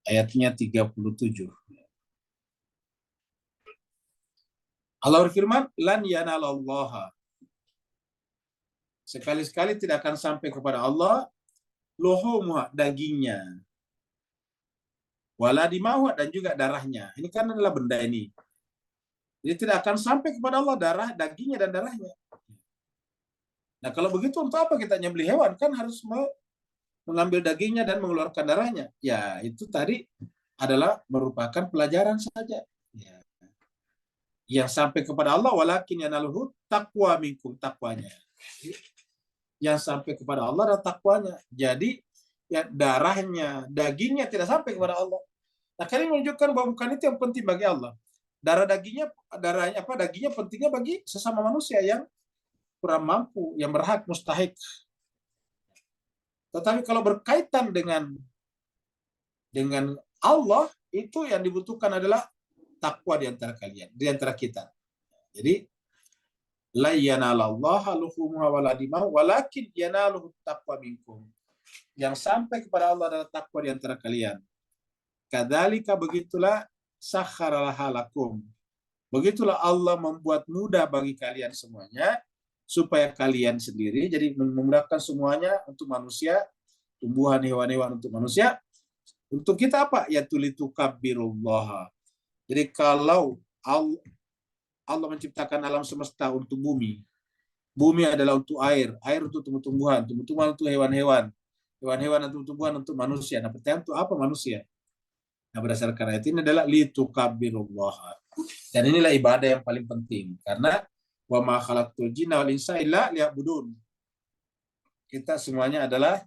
Ayatnya 37. Allah berfirman, lan yanalallaha, sekali-sekali tidak akan sampai kepada Allah luhumuha, dagingnya, wala dimauha, dan juga darahnya. Ini kan adalah benda ini. Jadi tidak akan sampai kepada Allah darah, dagingnya dan darahnya. Nah kalau begitu untuk apa kita nyembelih hewan? Kan harus mengambil dagingnya dan mengeluarkan darahnya. Ya itu tadi adalah merupakan pelajaran saja. Ya. Yang sampai kepada Allah, walakin yanaluhu taqwa minkum, takwanya. Yang sampai kepada Allah adalah takwanya. Jadi ya darahnya, dagingnya tidak sampai kepada Allah. Nah, kalian menunjukkan bahwa bukan itu yang penting bagi Allah. Dagingnya pentingnya bagi sesama manusia yang kurang mampu, yang berhak, mustahik. Tetapi kalau berkaitan dengan Allah, itu yang dibutuhkan adalah takwa di antara kalian, di antara kita. Jadi la yanalallaha luhumuha wala dima'u walakin yanaluhu taqwa minkum. Yang sampai kepada Allah adalah takwa di antara kalian. Kadzalika, begitulah, sakhkharaha lakum. Begitulah Allah membuat mudah bagi kalian semuanya, supaya kalian sendiri, jadi memudahkan semuanya untuk manusia, tumbuhan, hewan-hewan untuk manusia. Untuk kita apa? Ya tulitukabbirullah. Jadi kalau Allah menciptakan alam semesta untuk bumi. Bumi adalah untuk air untuk tumbuh-tumbuhan, tumbuh-tumbuhan untuk hewan-hewan, hewan-hewan untuk tumbuhan untuk manusia. Nah, pertanyaan untuk apa manusia? Nah, berdasarkan ayat ini adalah litukabbirullah. Dan inilah ibadah yang paling penting, karena wa ma khalaqtul jinna wal insa illa liya'budun. Kita semuanya adalah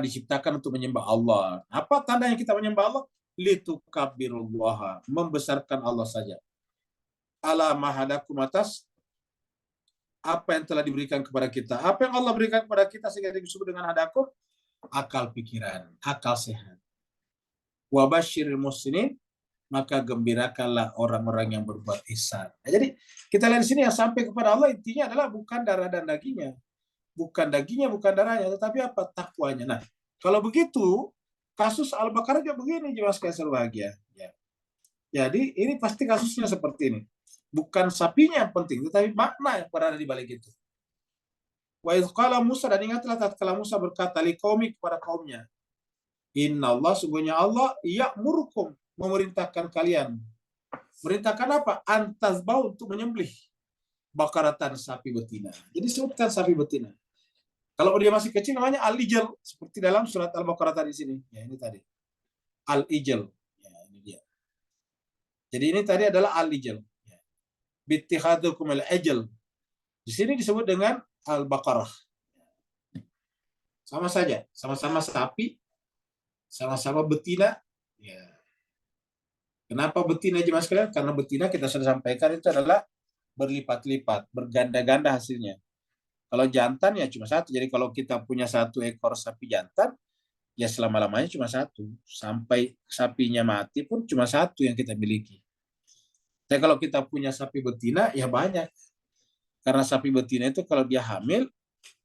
diciptakan untuk menyembah Allah. Apa tandanya kita menyembah Allah? Litukabbirullah, membesarkan Allah saja. Ala mahadakum, atas apa yang telah diberikan kepada kita. Apa yang Allah berikan kepada kita sehingga disebut dengan hadakum? Akal pikiran, akal sehat. Wa basyiril muhsinin, maka gembirakanlah orang-orang yang berbuat ihsan. Nah, jadi kita lihat di sini yang sampai kepada Allah intinya adalah bukan darah dan dagingnya. Bukan dagingnya, bukan darahnya, tetapi apa? Takwanya. Nah, kalau begitu, kasus Al-Baqarah juga begini, jemaah sekalian berbahagia. Ya. Jadi ini pasti kasusnya seperti ini. Bukan sapinya yang penting, tetapi makna yang berada di balik itu. Wa idh qala Musa, dan ingatlah tatkala Musa berkata liqaumi, kepada kaumnya, Inna Allah, sungguhnya Allah ya'murukum, memerintahkan kalian. Merintahkan apa? Antazbau, untuk menyembelih bakaratan, sapi betina. Jadi sebutkan sapi betina. Kalau dia masih kecil namanya al-ijl, seperti dalam surat Al-Baqarah tadi sini. Ya, ini tadi. Al-ijl. Ya, ini dia. Jadi ini tadi adalah al-ijl. Ya. Bittihadukum al-ijl. Di sini disebut dengan Al-Baqarah. Sama saja, sama-sama sapi, sama-sama betina. Ya. Kenapa betina aja mas kalian? Karena betina kita sudah sampaikan itu adalah berlipat-lipat, berganda-ganda hasilnya. Kalau jantan ya cuma satu. Jadi kalau kita punya satu ekor sapi jantan, ya selama-lamanya cuma satu. Sampai sapinya mati pun cuma satu yang kita miliki. Tapi kalau kita punya sapi betina, ya banyak. Karena sapi betina itu kalau dia hamil,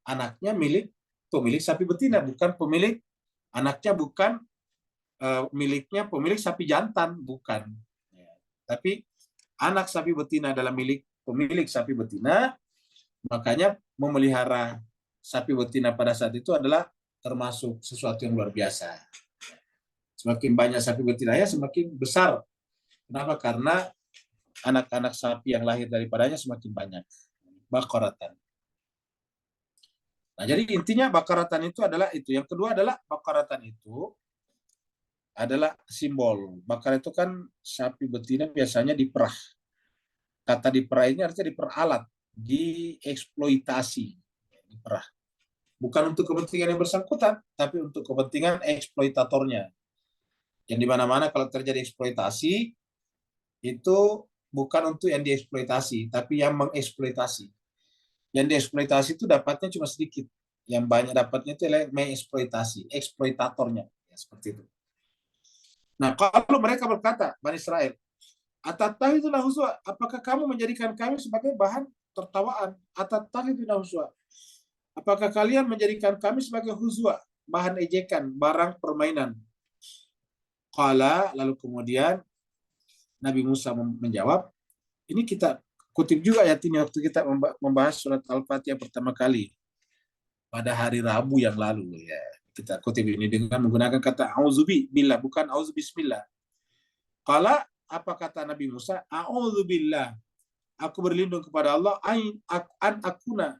anaknya milik pemilik sapi betina, bukan pemilik anaknya bukan miliknya pemilik sapi jantan, bukan. Ya. Tapi anak sapi betina adalah milik pemilik sapi betina, makanya memelihara sapi betina pada saat itu adalah termasuk sesuatu yang luar biasa. Semakin banyak sapi betina ya semakin besar. Kenapa? Karena anak-anak sapi yang lahir daripadanya semakin banyak. Bakaratan. Nah, jadi intinya bakaratan itu adalah itu. Yang kedua adalah bakaratan itu adalah simbol. Bakar itu kan sapi betina biasanya diperah. Kata diperah ini artinya diperalat, dieksploitasi, diperah. Bukan untuk kepentingan yang bersangkutan, tapi untuk kepentingan eksploitatornya. Yang di mana-mana kalau terjadi eksploitasi, itu bukan untuk yang dieksploitasi, tapi yang mengeksploitasi. Yang dieksploitasi itu dapatnya cuma sedikit. Yang banyak dapatnya itu adalah mengeksploitasi, eksploitatornya. Ya, seperti itu. Nah, kalau mereka berkata, Bani Israel, Atattakhiduna huzwa, apakah kamu menjadikan kami sebagai bahan tertawaan? Atattakhiduna huzwa. Apakah kalian menjadikan kami sebagai huzwa, bahan ejekan, barang permainan? Qala, lalu kemudian Nabi Musa menjawab, ini kita kutip juga ayat ini waktu kita membahas surat Al-Fatihah pertama kali pada hari Rabu yang lalu ya. Kita kutip ini dengan menggunakan kata auzubi billah, bukan auzu bismillah. Qala, apa kata Nabi Musa? A'udzubillah. Aku berlindung kepada Allah an akuna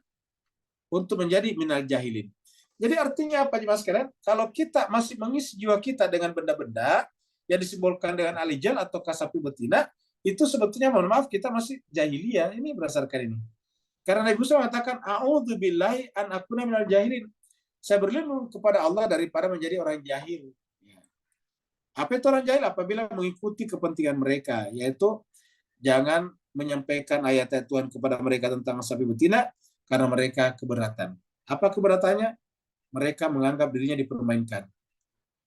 untuk menjadi minal jahilin. Jadi artinya apa mas kalian? Kalau kita masih mengisi jiwa kita dengan benda-benda yang disimbolkan dengan alijal atau kasapi betina, itu sebetulnya mohon maaf kita masih jahiliyah. Ini berdasarkan ini. Karena Nabi Musa mengatakan a'udzubillahi an akuna minal jahilin. Saya berlindung kepada Allah daripada menjadi orang jahil. Apa itu orang jahil? Apabila mengikuti kepentingan mereka, yaitu jangan menyampaikan ayat-ayat Tuhan kepada mereka tentang sapi betina karena mereka keberatan. Apa keberatannya? Mereka menganggap dirinya dipermainkan.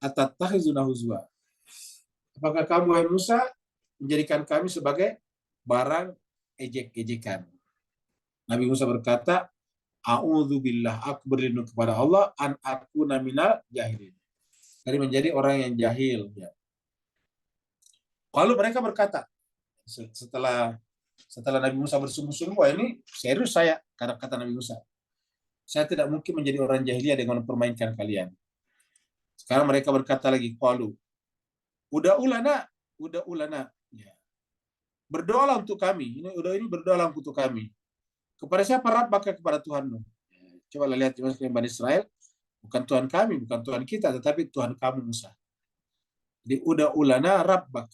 Atattakhizuna huzwa. Apakah kamu, wahai Musa, menjadikan kami sebagai barang ejek-ejekan? Nabi Musa berkata, A'udzubillah, aku berlindung kepada Allah an akuna minal jahilin. Dari menjadi orang yang jahil. Ya. Lalu mereka berkata, setelah Nabi Musa bersungguh-sungguh, wah ini serius saya, karena kata Nabi Musa. Saya tidak mungkin menjadi orang jahiliyah dengan mempermainkan kalian. Sekarang mereka berkata lagi, qalu, udah ulana. Ya. Berdoalah untuk kami. Ini berdoalah untuk kami. Kepada siapa? Rabbaka, kepada Tuhanmu. Ya. Coba lihat Bani Israel. Bukan Tuhan kami, bukan Tuhan kita, tetapi Tuhan kamu Musa. Jadi udah ulana Rabbak.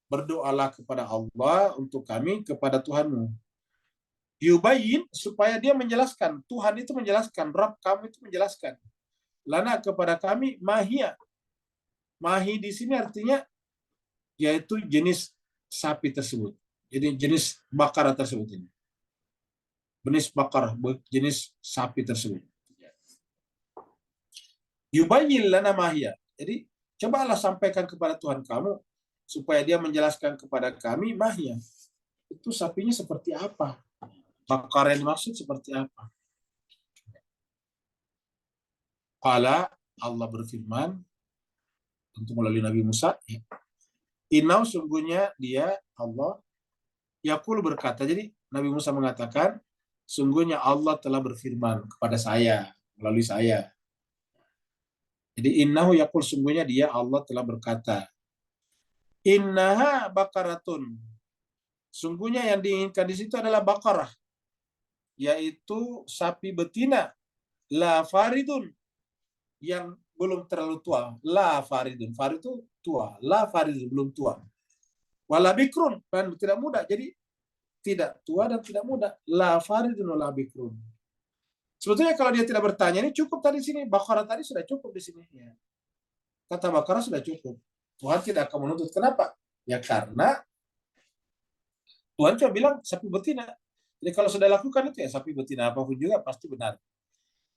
Berdoalah kepada Allah untuk kami, kepada Tuhanmu. Yubayin, supaya dia menjelaskan. Tuhan itu menjelaskan. Rabb kamu itu menjelaskan. Lana kepada kami mahia. Mahi di sini artinya yaitu jenis sapi tersebut. Jadi jenis bakar tersebut ini. Jenis bakar, jenis sapi tersebut. Yubayin lana mahia. Jadi cobalah sampaikan kepada Tuhan kamu supaya dia menjelaskan kepada kami mahia. Itu sapinya seperti apa? Bakar yang dimaksud seperti apa? Qala, Allah berfirman untuk melalui Nabi Musa, Inau sungguhnya dia Allah Yaqul berkata. Jadi Nabi Musa mengatakan, sungguhnya Allah telah berfirman kepada saya melalui saya. Jadi innahu yaqul, sungguhnya dia Allah telah berkata, innaha bakaratun. Sungguhnya yang diinginkan di situ adalah bakarah, yaitu sapi betina. La faridun, yang belum terlalu tua. La faridun, farid itu tua. La faridun, belum tua. Wala bikrun, dan tidak muda. Jadi tidak tua dan tidak muda. La faridun wala bikrun. Sebetulnya kalau dia tidak bertanya, ini cukup tadi sini. Baqarah tadi sudah cukup di sini. Ya. Kata Baqarah sudah cukup. Tuhan tidak akan menuntut. Kenapa? Ya karena Tuhan cuma bilang sapi betina. Jadi kalau sudah lakukan itu ya sapi betina apapun juga pasti benar.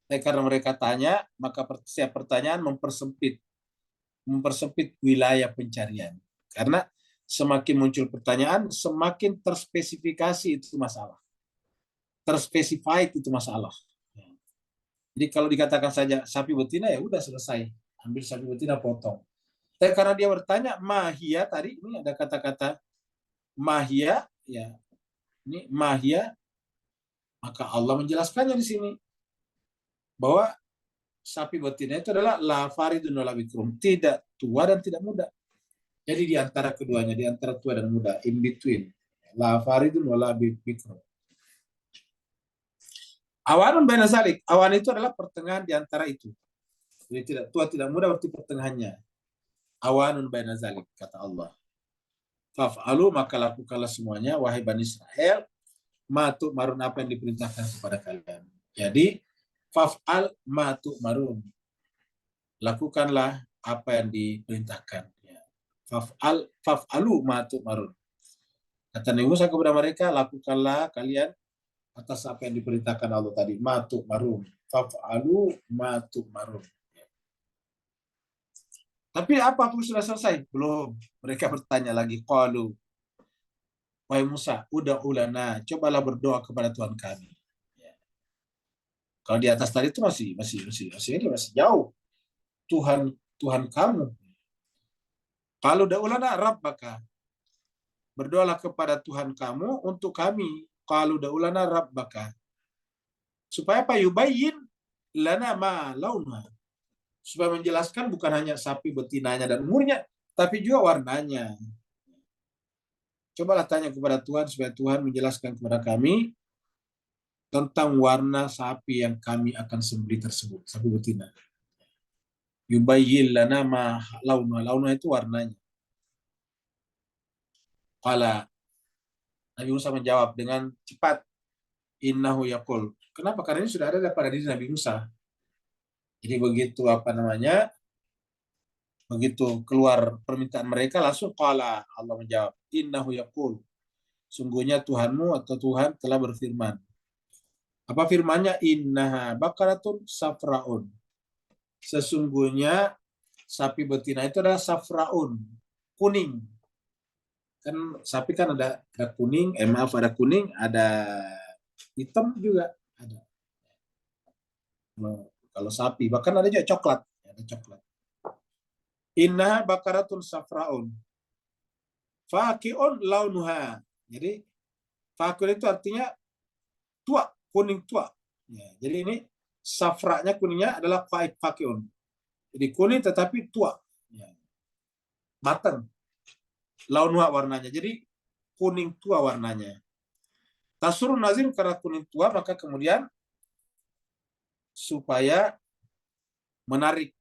Tapi karena mereka tanya, maka setiap pertanyaan mempersempit wilayah pencarian. Karena semakin muncul pertanyaan, semakin terspesifikasi itu masalah. Terspecified itu masalah. Jadi kalau dikatakan saja sapi betina ya udah selesai. Ambil sapi betina potong. Tapi karena dia bertanya mahia tadi, ini ada kata-kata mahia, ya ini mahia, maka Allah menjelaskannya di sini bahwa sapi betina itu adalah la faridun wala bikrum, tidak tua dan tidak muda. Jadi di antara keduanya, di antara tua dan muda, in between. La faridun wala bikrum. Awanun baina zalik. Awan itu adalah pertengahan di antara itu. Jadi tidak tua tidak muda berarti pertengahannya. Awanun baina zalik, kata Allah. Faf'alu, maka lakukanlah semuanya wahai Bani Israel, matu marun, apa yang diperintahkan kepada kalian. Jadi faf'al matu marun, lakukanlah apa yang diperintahkan. Faf'alu matu marun. Kata Nabi Musa kepada mereka, lakukanlah kalian atas apa yang diperintahkan Allah tadi. Matu marun. Faf'alu matu marun. Tapi apa pun sudah selesai? Belum. Mereka bertanya lagi. Qalu, wahai Musa, udah ulana, cobalah berdoa kepada Tuhan kami. Kalau di atas tadi itu masih jauh. Tuhan kamu. Kalau udah ulana rabbaka, berdoalah kepada Tuhan kamu untuk kami. Kalau udah ulana rabbaka, supaya apa? Yubayyin lana ma launa, supaya menjelaskan bukan hanya sapi betinanya dan umurnya, tapi juga warnanya. Cobalah tanya kepada Tuhan supaya Tuhan menjelaskan kepada kami tentang warna sapi yang kami akan sembelih tersebut, sapi betina. Yubayyin lana ma launa, launa itu warnanya. Qala, Nabi Musa menjawab dengan cepat, innahu yaqul. Kenapa? Karena ini sudah ada pada diri Nabi Musa. Jadi begitu keluar permintaan mereka, langsung qala, Allah menjawab, innahu yaqul. Sungguhnya Tuhanmu atau Tuhan telah berfirman. Apa firmannya? Innaha baqaratun safraun. Sesungguhnya sapi betina itu adalah safraun, kuning. Kan sapi kan ada kuning, ada kuning, ada hitam juga ada. Kalau sapi, bahkan ada juga coklat, ada coklat. Inna bakaratun safraun, faqiun launuha. Jadi faqiun itu artinya tua, kuning tua. Ya, jadi ini safranya kuningnya adalah faqiun. Jadi kuning tetapi tua, ya, matang. Launuha warnanya, jadi kuning tua warnanya. Tasurun nazim, karena kuning tua maka kemudian supaya menarik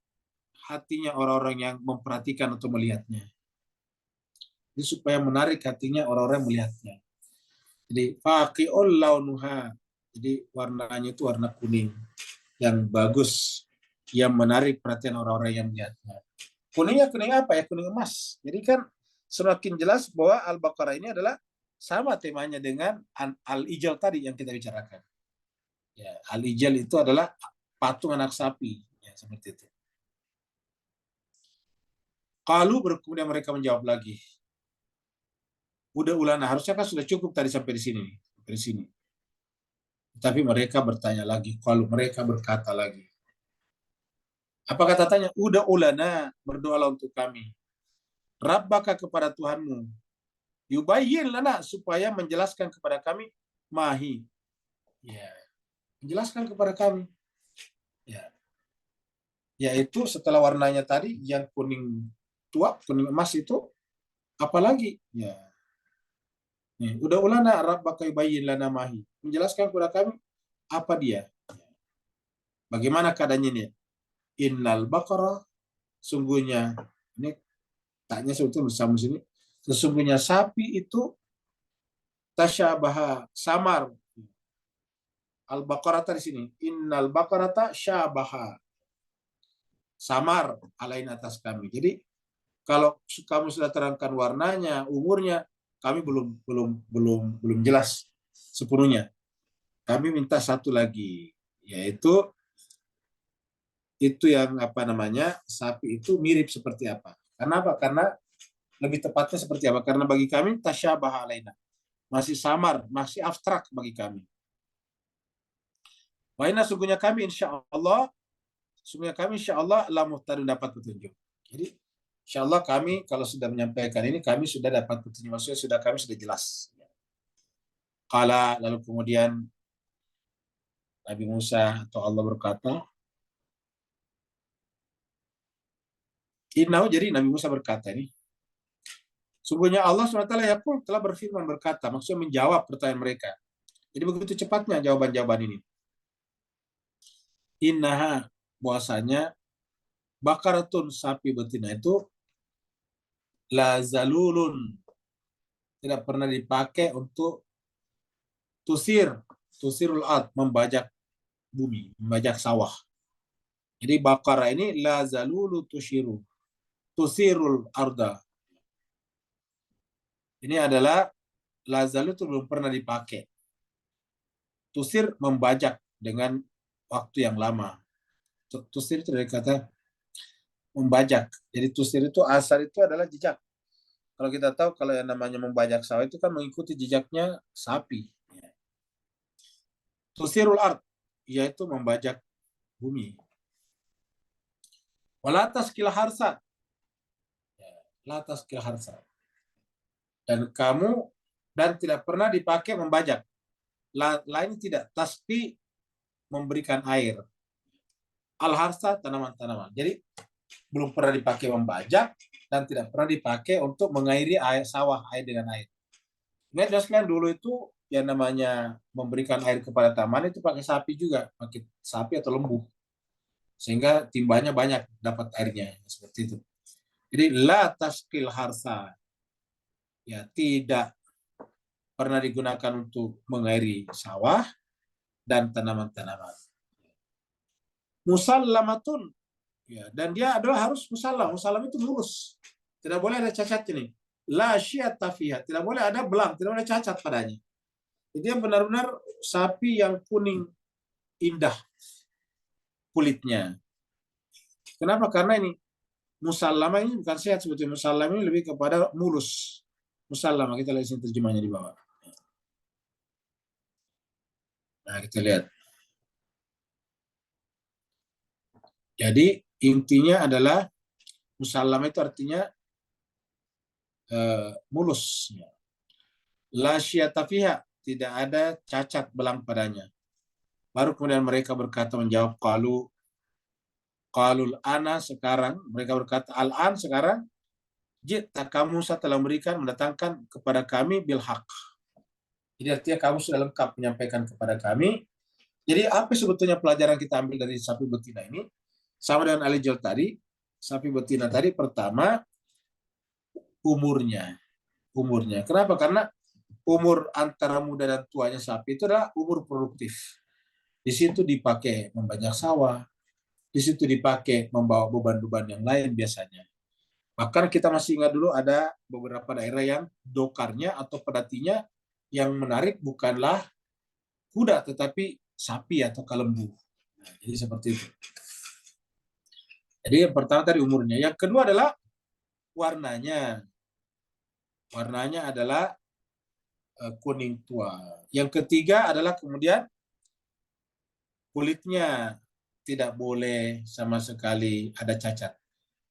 hatinya orang-orang yang memperhatikan atau melihatnya. Jadi supaya menarik hatinya orang-orang yang melihatnya. Jadi faqi'ul launuha. Jadi warnanya itu warna kuning yang bagus, yang menarik perhatian orang-orang yang melihatnya. Kuningnya kuning apa ya? Kuning emas. Jadi kan semakin jelas bahwa Al-Baqarah ini adalah sama temanya dengan Al-Ijal tadi yang kita bicarakan. Ya, Al-Ijal itu adalah patung anak sapi, ya, seperti itu. Kalau kemudian mereka menjawab lagi, udah ulana, harusnya kan sudah cukup tadi sampai di sini, dari sini. Tapi mereka bertanya lagi, kalau mereka berkata lagi, apa kata tanya? Udah ulana, berdoalah untuk kami. Rabbaka, kepada Tuhanmu. Yubayyin lana, supaya menjelaskan kepada kami mahi. Ya, menjelaskan kepada kami. Ya. Yaitu setelah warnanya tadi yang kuning tua, kuning emas itu, apalagi? Ya. Nih, udah ulana rabbaka yubayyin lana mahi. Menjelaskan kepada kami apa dia. Bagaimana keadaannya ini? Innal baqarah, sungguhnya, ini taknya sebetulnya bersama sini, sesungguhnya sapi itu tasyabaha, samar. Al-baqarah di sini. Innal baqarata syabaha, samar alain atas kami. Jadi kalau kamu sudah terangkan warnanya, umurnya, kami belum jelas sepenuhnya. Kami minta satu lagi, yaitu itu yang apa namanya, sapi itu mirip seperti apa. Kenapa? Karena lebih tepatnya seperti apa? Karena bagi kami tasyabah alaina, masih samar, masih abstrak bagi kami. Wa inna sungguhnya kami insya Allah la muhtadun, dapat petunjuk. Jadi insya Allah kami kalau sudah menyampaikan ini, kami sudah dapat petunjuk, maksudnya kami sudah jelas. Qala, lalu kemudian Nabi Musa atau Allah berkata, Innahu, jadi Nabi Musa berkata ini, sungguhnya Allah SWT yaqul, telah berfirman berkata, maksudnya menjawab pertanyaan mereka. Jadi begitu cepatnya jawaban-jawaban ini. Innaha, bahwasanya bakaratun, sapi betina itu, la zalulun, tidak pernah dipakai untuk tusirul ard, membajak bumi, membajak sawah. Jadi bakara ini la zalulu tusirul arda. Ini adalah la zalu itu belum pernah dipakai. Tusir, membajak dengan waktu yang lama. Tusir itu dari kata membajak. Jadi tusir itu asal itu adalah jejak. Kalau kita tahu kalau yang namanya membajak sawah itu kan mengikuti jejaknya sapi. Tusirul ard, yaitu membajak bumi. Walatas kila harsa, latas kila harsa. Dan tidak pernah dipakai membajak. Lain tidak, tasfi, memberikan air. Al-harsa, tanaman-tanaman. Jadi belum pernah dipakai membajak dan tidak pernah dipakai untuk mengairi air sawah, air dengan air. Ingat jelaskan dulu itu yang namanya memberikan air kepada taman itu pakai sapi juga, pakai sapi atau lembu. Sehingga timbanya banyak dapat airnya, seperti itu. Jadi la tasqil harsa, ya tidak pernah digunakan untuk mengairi sawah dan tanaman-tanaman. Musallamatun, ya, dan dia adalah harus musallam. Musallam itu lurus, tidak boleh ada cacat ini. La syiata fiha, tidak boleh ada belang, tidak boleh cacat padanya. Dia benar-benar sapi yang kuning indah kulitnya. Kenapa? Karena ini musallama ini bukan sehat sebetulnya. Musallama ini lebih kepada mulus. Musallama, kita lihat sini terjemahnya di bawah. Nah, kita lihat. Jadi intinya adalah musallama itu artinya mulus. La syiata fiha, tidak ada cacat belang padanya. Baru kemudian mereka berkata, menjawab, qalul ana, sekarang mereka berkata, al-an, sekarang, jita, kamu telah mendatangkan kepada kami bil haq. Jadi artinya kamu sudah lengkap menyampaikan kepada kami. Jadi apa sebetulnya pelajaran kita ambil dari sapi betina ini? Sama dengan Alijal tadi, sapi betina tadi pertama umurnya. Kenapa? Karena umur antara muda dan tuanya sapi itu adalah umur produktif. Di situ dipakai membajak sawah, di situ dipakai membawa beban-beban yang lain biasanya. Bahkan kita masih ingat dulu ada beberapa daerah yang dokarnya atau pedatinya yang menarik bukanlah kuda tetapi sapi atau lembu. Nah, jadi seperti itu. Jadi yang pertama tadi umurnya. Yang kedua adalah warnanya. Warnanya adalah kuning tua. Yang ketiga adalah kemudian kulitnya tidak boleh sama sekali ada cacat.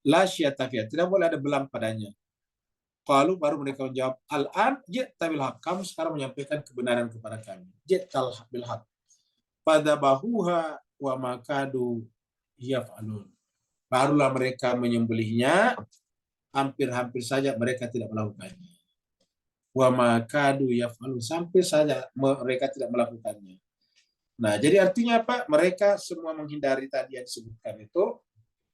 La syiatafiyah, tidak boleh ada belang padanya. Qalu, baru mereka menjawab, al-an ji'ta bil haq, kamu sekarang menyampaikan kebenaran kepada kami. Ji'ta bil haq. Fadabahuha wa makadu yaf'alun. Barulah mereka menyembelihnya, hampir-hampir saja mereka tidak melakukannya. Wa makadu yaf'alun, sampai saja mereka tidak melakukannya. Nah, jadi artinya apa? Mereka semua menghindari tadi yang disebutkan itu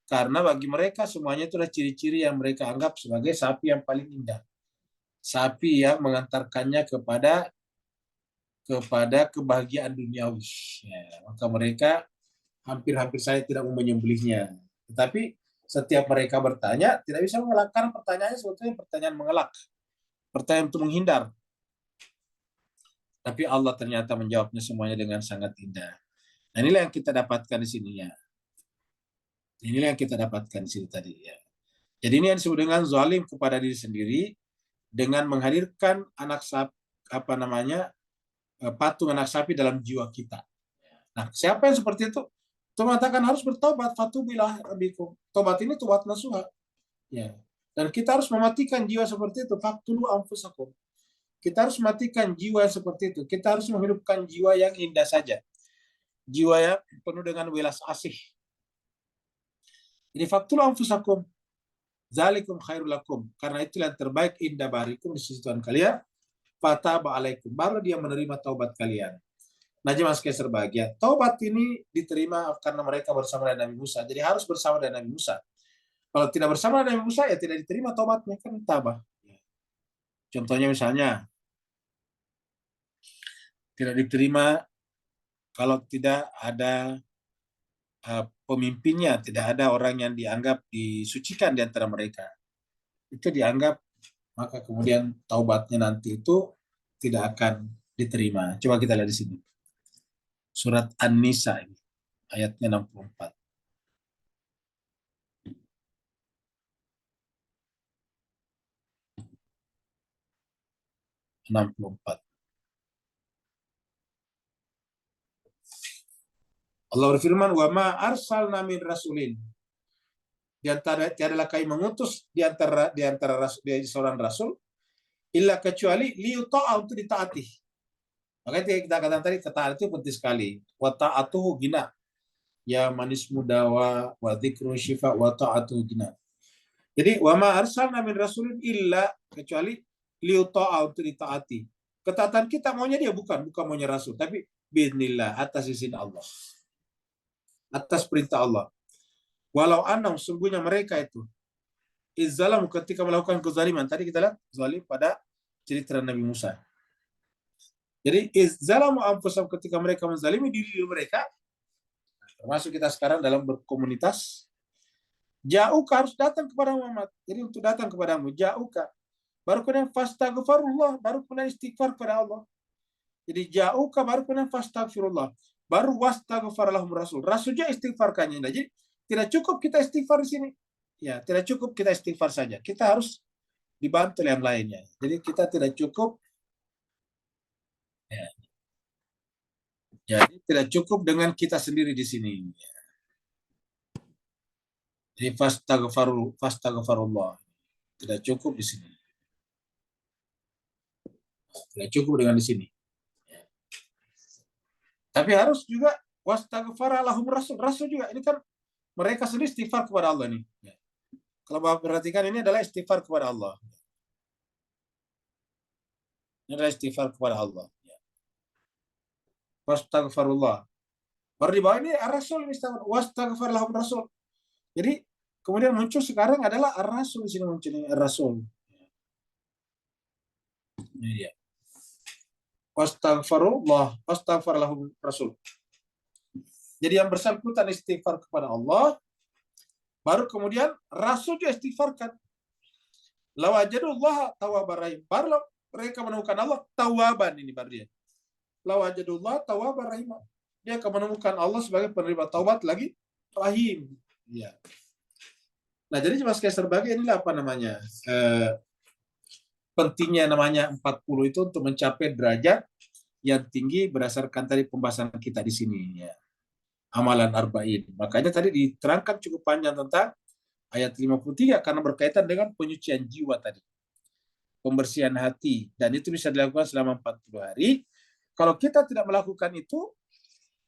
karena bagi mereka semuanya itu adalah ciri-ciri yang mereka anggap sebagai sapi yang paling indah. Sapi yang mengantarkannya kepada kebahagiaan duniawi. Ya, maka mereka hampir-hampir saya tidak mau menyembelihnya. Tetapi setiap mereka bertanya, tidak bisa mengelak karena pertanyaannya sebetulnya pertanyaan mengelak, pertanyaan untuk menghindar. Tapi Allah ternyata menjawabnya semuanya dengan sangat indah. Nah, inilah yang kita dapatkan di sini ya. Inilah yang kita dapatkan di sini tadi ya. Jadi ini yang disebut dengan zalim kepada diri sendiri dengan menghadirkan anak sapi apa namanya patung anak sapi dalam jiwa kita. Nah, siapa yang seperti itu? Itu mengatakan harus bertobat. Fatubilah abikum. Tobat ini tobat nasuha. Ya. Dan kita harus mematikan jiwa seperti itu. Faktulu anfusakum. Kita harus matikan jiwa seperti itu. Kita harus menghidupkan jiwa yang indah saja. Jiwa yang penuh dengan welas asih. Jadi faktulu anfusakum. Zalikum khairul lakum. Karena itu yang terbaik indah barikum di sisi Tuhan kalian. Fataba alaikum. Baru dia menerima taubat kalian. Nah, jemaah sekalian berbahagia. Taubat ini diterima karena mereka bersama dengan Nabi Musa. Jadi harus bersama dengan Nabi Musa. Kalau tidak bersama dengan Nabi Musa, ya tidak diterima taubatnya. Kan tabah. Contohnya misalnya, tidak diterima kalau tidak ada pemimpinnya, tidak ada orang yang dianggap disucikan di antara mereka. Itu dianggap, maka kemudian taubatnya nanti itu tidak akan diterima. Coba kita lihat di sini. Surat An-Nisa ini, ayatnya 64. 64. Allah berfirman, "Wa ma arsalna min rasulin." Di antara tiadalah kami mengutus di antara seorang rasul illa kecuali liyuta'a untuk ditaati. Makanya kita katakan tadi ketaatan itu penting sekali. Wa ta'atuhu gina. Ya manis muda wa dzikru syifa wa ta'atuhu gina. Jadi wa ma arsalna min rasulin illa kecuali liyuta'a untuk ditaati. Ketaatan kita maunya dia bukan maunya rasul, tapi biidznillah atas izin Allah. Atas perintah Allah. Walau annahum sungguhnya mereka itu izzalam ketika melakukan kezaliman. Tadi kita lihat zalim pada cerita Nabi Musa. Jadi izzalamu anfusahum ketika mereka menzalimi diri mereka, termasuk kita sekarang dalam berkomunitas, ja'uka harus datang kepada Muhammad. Jadi untuk datang kepadamu, ja'uka. Baru kemudian fastaghfirullah, baru kemudian istighfar kepada Allah. Jadi ja'uka baru kemudian fastaghfirullah. Baru wastaghfar lahum rasul. Rasulnya istighfarkannya. Jadi tidak cukup kita istighfar di sini. Ya, tidak cukup kita istighfar saja. Kita harus dibantu yang lainnya. Jadi kita tidak cukup ya. Jadi tidak cukup dengan kita sendiri di sini. Jadi fastaghfarullah. Tidak cukup di sini. Tidak cukup dengan di sini. Tapi harus juga wastaghfara lahum rasul. Rasul juga ini kan mereka sendiri istighfar kepada Allah nih. Kalau Bapak perhatikan ini adalah istighfar kepada Allah. Ini adalah istighfar kepada Allah. Wastaghfarullah. Baru di bawah ini ar-rasul wastaghfar lahum rasul. Jadi kemudian muncul sekarang adalah ar-rasul di sini munculnya ar-rasul. Ini dia. Wastaghfarullah, wastaghfar lahum rasul. Jadi yang bersangkutan istighfar kepada Allah, baru kemudian rasul juga istighfarkan. Lawajadullah tawabar rahim. Baru mereka menemukan Allah tawaban ini baru dia. Lawajadullah tawabar rahim. Dia akan menemukan Allah sebagai penerima taubat lagi rahim. Ya. Nah, jadi cuma sekali sebagai inilah apa namanya? Pentingnya namanya 40 itu untuk mencapai derajat yang tinggi berdasarkan tadi pembahasan kita di sini ya. Amalan arba'in. Makanya tadi diterangkan cukup panjang tentang ayat 53 karena berkaitan dengan penyucian jiwa tadi. Pembersihan hati. Dan itu bisa dilakukan selama 40 hari. Kalau kita tidak melakukan itu,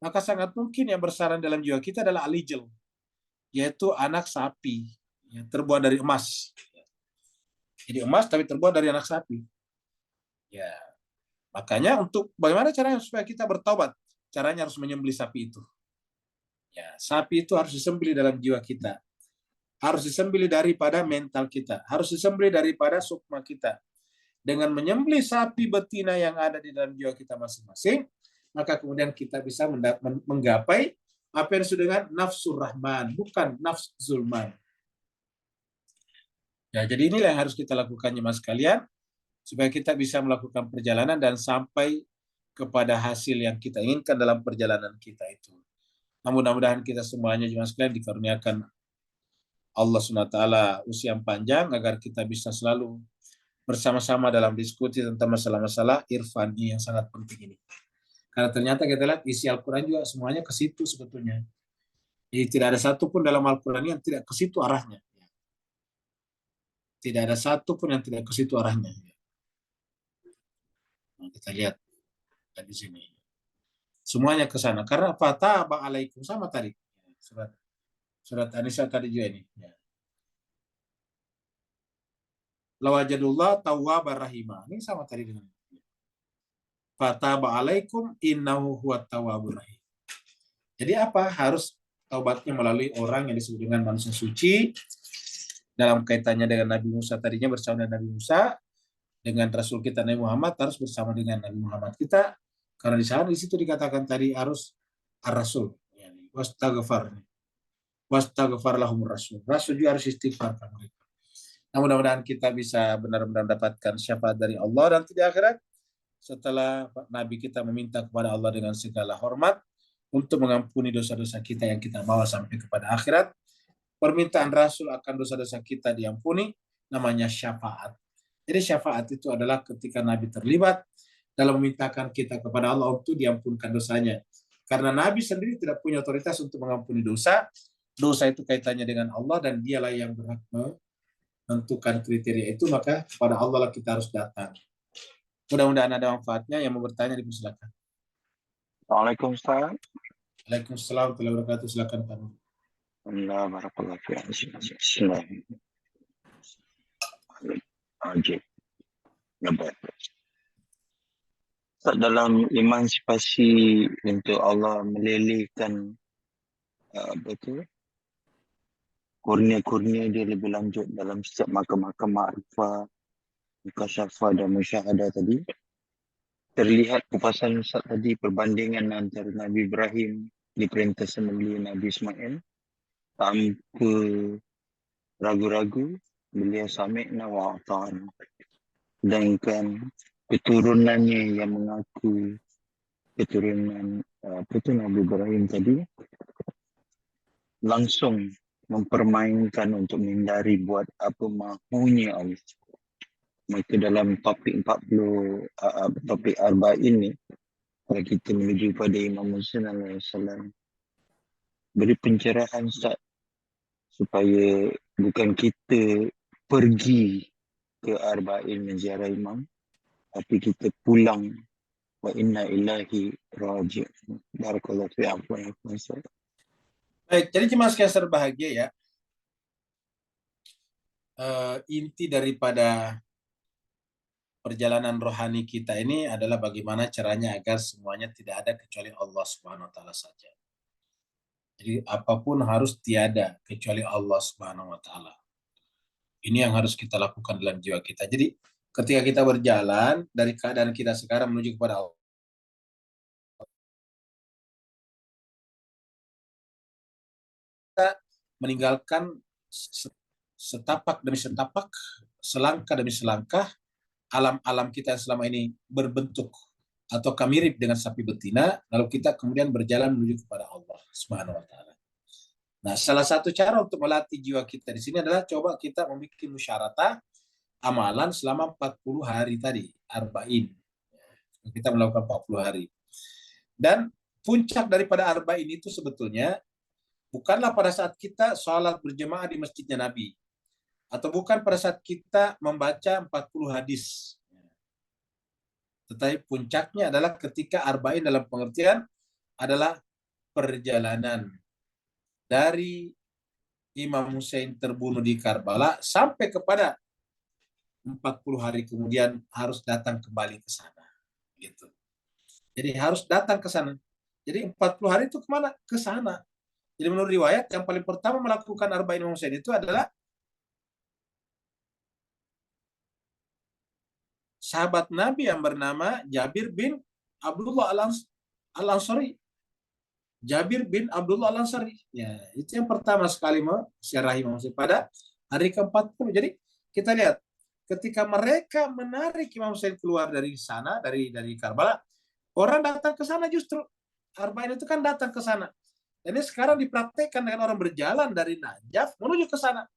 maka sangat mungkin yang bersarang dalam jiwa kita adalah alijil. Yaitu anak sapi. Yang terbuat dari emas. Jadi emas tapi terbuat dari anak sapi. Ya. Makanya untuk bagaimana caranya supaya kita bertobat? caranya harus menyembelih sapi itu. Ya, sapi itu harus disembelih dalam jiwa kita. Harus disembelih daripada mental kita. Harus disembelih daripada sukma kita. Dengan menyembelih sapi betina yang ada di dalam jiwa kita masing-masing, maka kemudian kita bisa menggapai apa yang disebut dengan nafsur rahman, bukan nafs zulman. Ya, jadi inilah yang harus kita lakukan jemaah sekalian, supaya kita bisa melakukan perjalanan dan sampai kepada hasil yang kita inginkan dalam perjalanan kita itu. Mudah-mudahan kita semuanya jemaah sekalian dikaruniakan Allah SWT usia yang panjang agar kita bisa selalu bersama-sama dalam diskusi tentang masalah-masalah irfani yang sangat penting ini. Karena ternyata kita lihat isi Al-Quran juga semuanya ke situ sebetulnya. Jadi tidak ada satu pun dalam Al-Quran yang tidak ke situ arahnya. Tidak ada satu pun yang tidak ke situ arahnya. Nah, kita lihat di sini. Semuanya ke sana. Karena fataba alaikum sama tadi. Surat An-Nisa tadi juga ini. Ya. Lawajadullah tawwabar rahimah. Ini sama tadi dengan fataba alaikum innahu huwat tawwabur rahim. Jadi apa? Harus taubatnya melalui orang yang disebut dengan manusia suci. Dalam kaitannya dengan Nabi Musa tadinya bersama dengan Nabi Musa, dengan Rasul kita Nabi Muhammad harus bersama dengan Nabi Muhammad kita. Karena di sana di situ dikatakan tadi harus ar-rasul, yani wastaghfar lahum rasul. Rasul juga harus istighfar kan mereka. Nah, mudah-mudahan kita bisa benar-benar mendapatkan syafaat dari Allah dan di akhirat setelah Nabi kita meminta kepada Allah dengan segala hormat untuk mengampuni dosa-dosa kita yang kita bawa sampai kepada akhirat. Permintaan Rasul akan dosa-dosa kita diampuni namanya syafaat. Jadi syafaat itu adalah ketika Nabi terlibat dalam memintakan kita kepada Allah untuk diampunkan dosanya. Karena Nabi sendiri tidak punya otoritas untuk mengampuni dosa. Dosa itu kaitannya dengan Allah dan dialah yang berhak menentukan kriteria itu, maka kepada Allah lah kita harus datang. Mudah-mudahan ada manfaatnya. Yang mau bertanya dipersilakan. Assalamualaikum Ustaz. Waalaikumsalam warahmatullahi wabarakatuh. Silakan Pak. Allah barakallahu fiik. Bismillahirrahmanirrahim. Dalam emansipasi untuk Allah melelehkan kurnia-kurnia dia lebih lanjut dalam setiap makam-makam ma'rifah, mukasyafah dan musyahadah tadi, terlihat kupasan Ustaz tadi perbandingan antara Nabi Ibrahim diperintah sembelih Nabi Ismail tanpa ragu-ragu, beliau sami'na wa ata'na. Sedangkan keturunannya yang mengaku keturunan Nabi Ibrahim tadi langsung mempermainkan untuk menghindari buat apa mahunya Allah. Maka dalam topik 40 topik arba'in ni, kalau kita menuju pada Imam Musa alaihissalam, beri pencerahan Ustaz supaya bukan kita pergi ke arba'in menziarah imam, tapi kita pulang wa inna ilahi raji'un. Barakallahu fiikum. Baik, jadi jemaah sekalian berbahagia ya. Inti daripada perjalanan rohani kita ini adalah bagaimana caranya agar semuanya tidak ada kecuali Allah Subhanahu wa taala saja. Jadi apapun harus tiada kecuali Allah Subhanahu wa taala. Ini yang harus kita lakukan dalam jiwa kita. Jadi ketika kita berjalan dari keadaan kita sekarang menuju kepada Allah, kita meninggalkan setapak demi setapak, selangkah demi selangkah, alam-alam kita yang selama ini berbentuk ataukah mirip dengan sapi betina, lalu kita kemudian berjalan menuju kepada Allah Subhanahu wa taala. Nah, salah satu cara untuk melatih jiwa kita di sini adalah coba kita membuat musyaratah amalan selama 40 hari tadi, arba'in. Kita melakukan 40 hari. Dan puncak daripada arba'in itu sebetulnya bukanlah pada saat kita sholat berjemaah di masjidnya Nabi, atau bukan pada saat kita membaca 40 hadis. Tetapi puncaknya adalah ketika arba'in dalam pengertian adalah perjalanan dari Imam Hussein terbunuh di Karbala sampai kepada 40 hari kemudian harus datang kembali ke sana. Gitu. Jadi harus datang ke sana. Jadi 40 hari itu kemana? Ke sana. Jadi menurut riwayat yang paling pertama melakukan arba'in Imam Hussein itu adalah sahabat Nabi yang bernama Jabir bin Abdullah Al-Ansari. Jabir bin Abdullah Al-Ansari. Ya, itu yang pertama sekali mensyarahi Imam Hussein pada hari ke-40. Jadi kita lihat ketika mereka menarik Imam Hussein keluar dari sana, dari Karbala, orang datang ke sana justru. Arba'in itu kan datang ke sana. Ini sekarang dipraktekkan dengan orang berjalan dari Najaf menuju ke sana.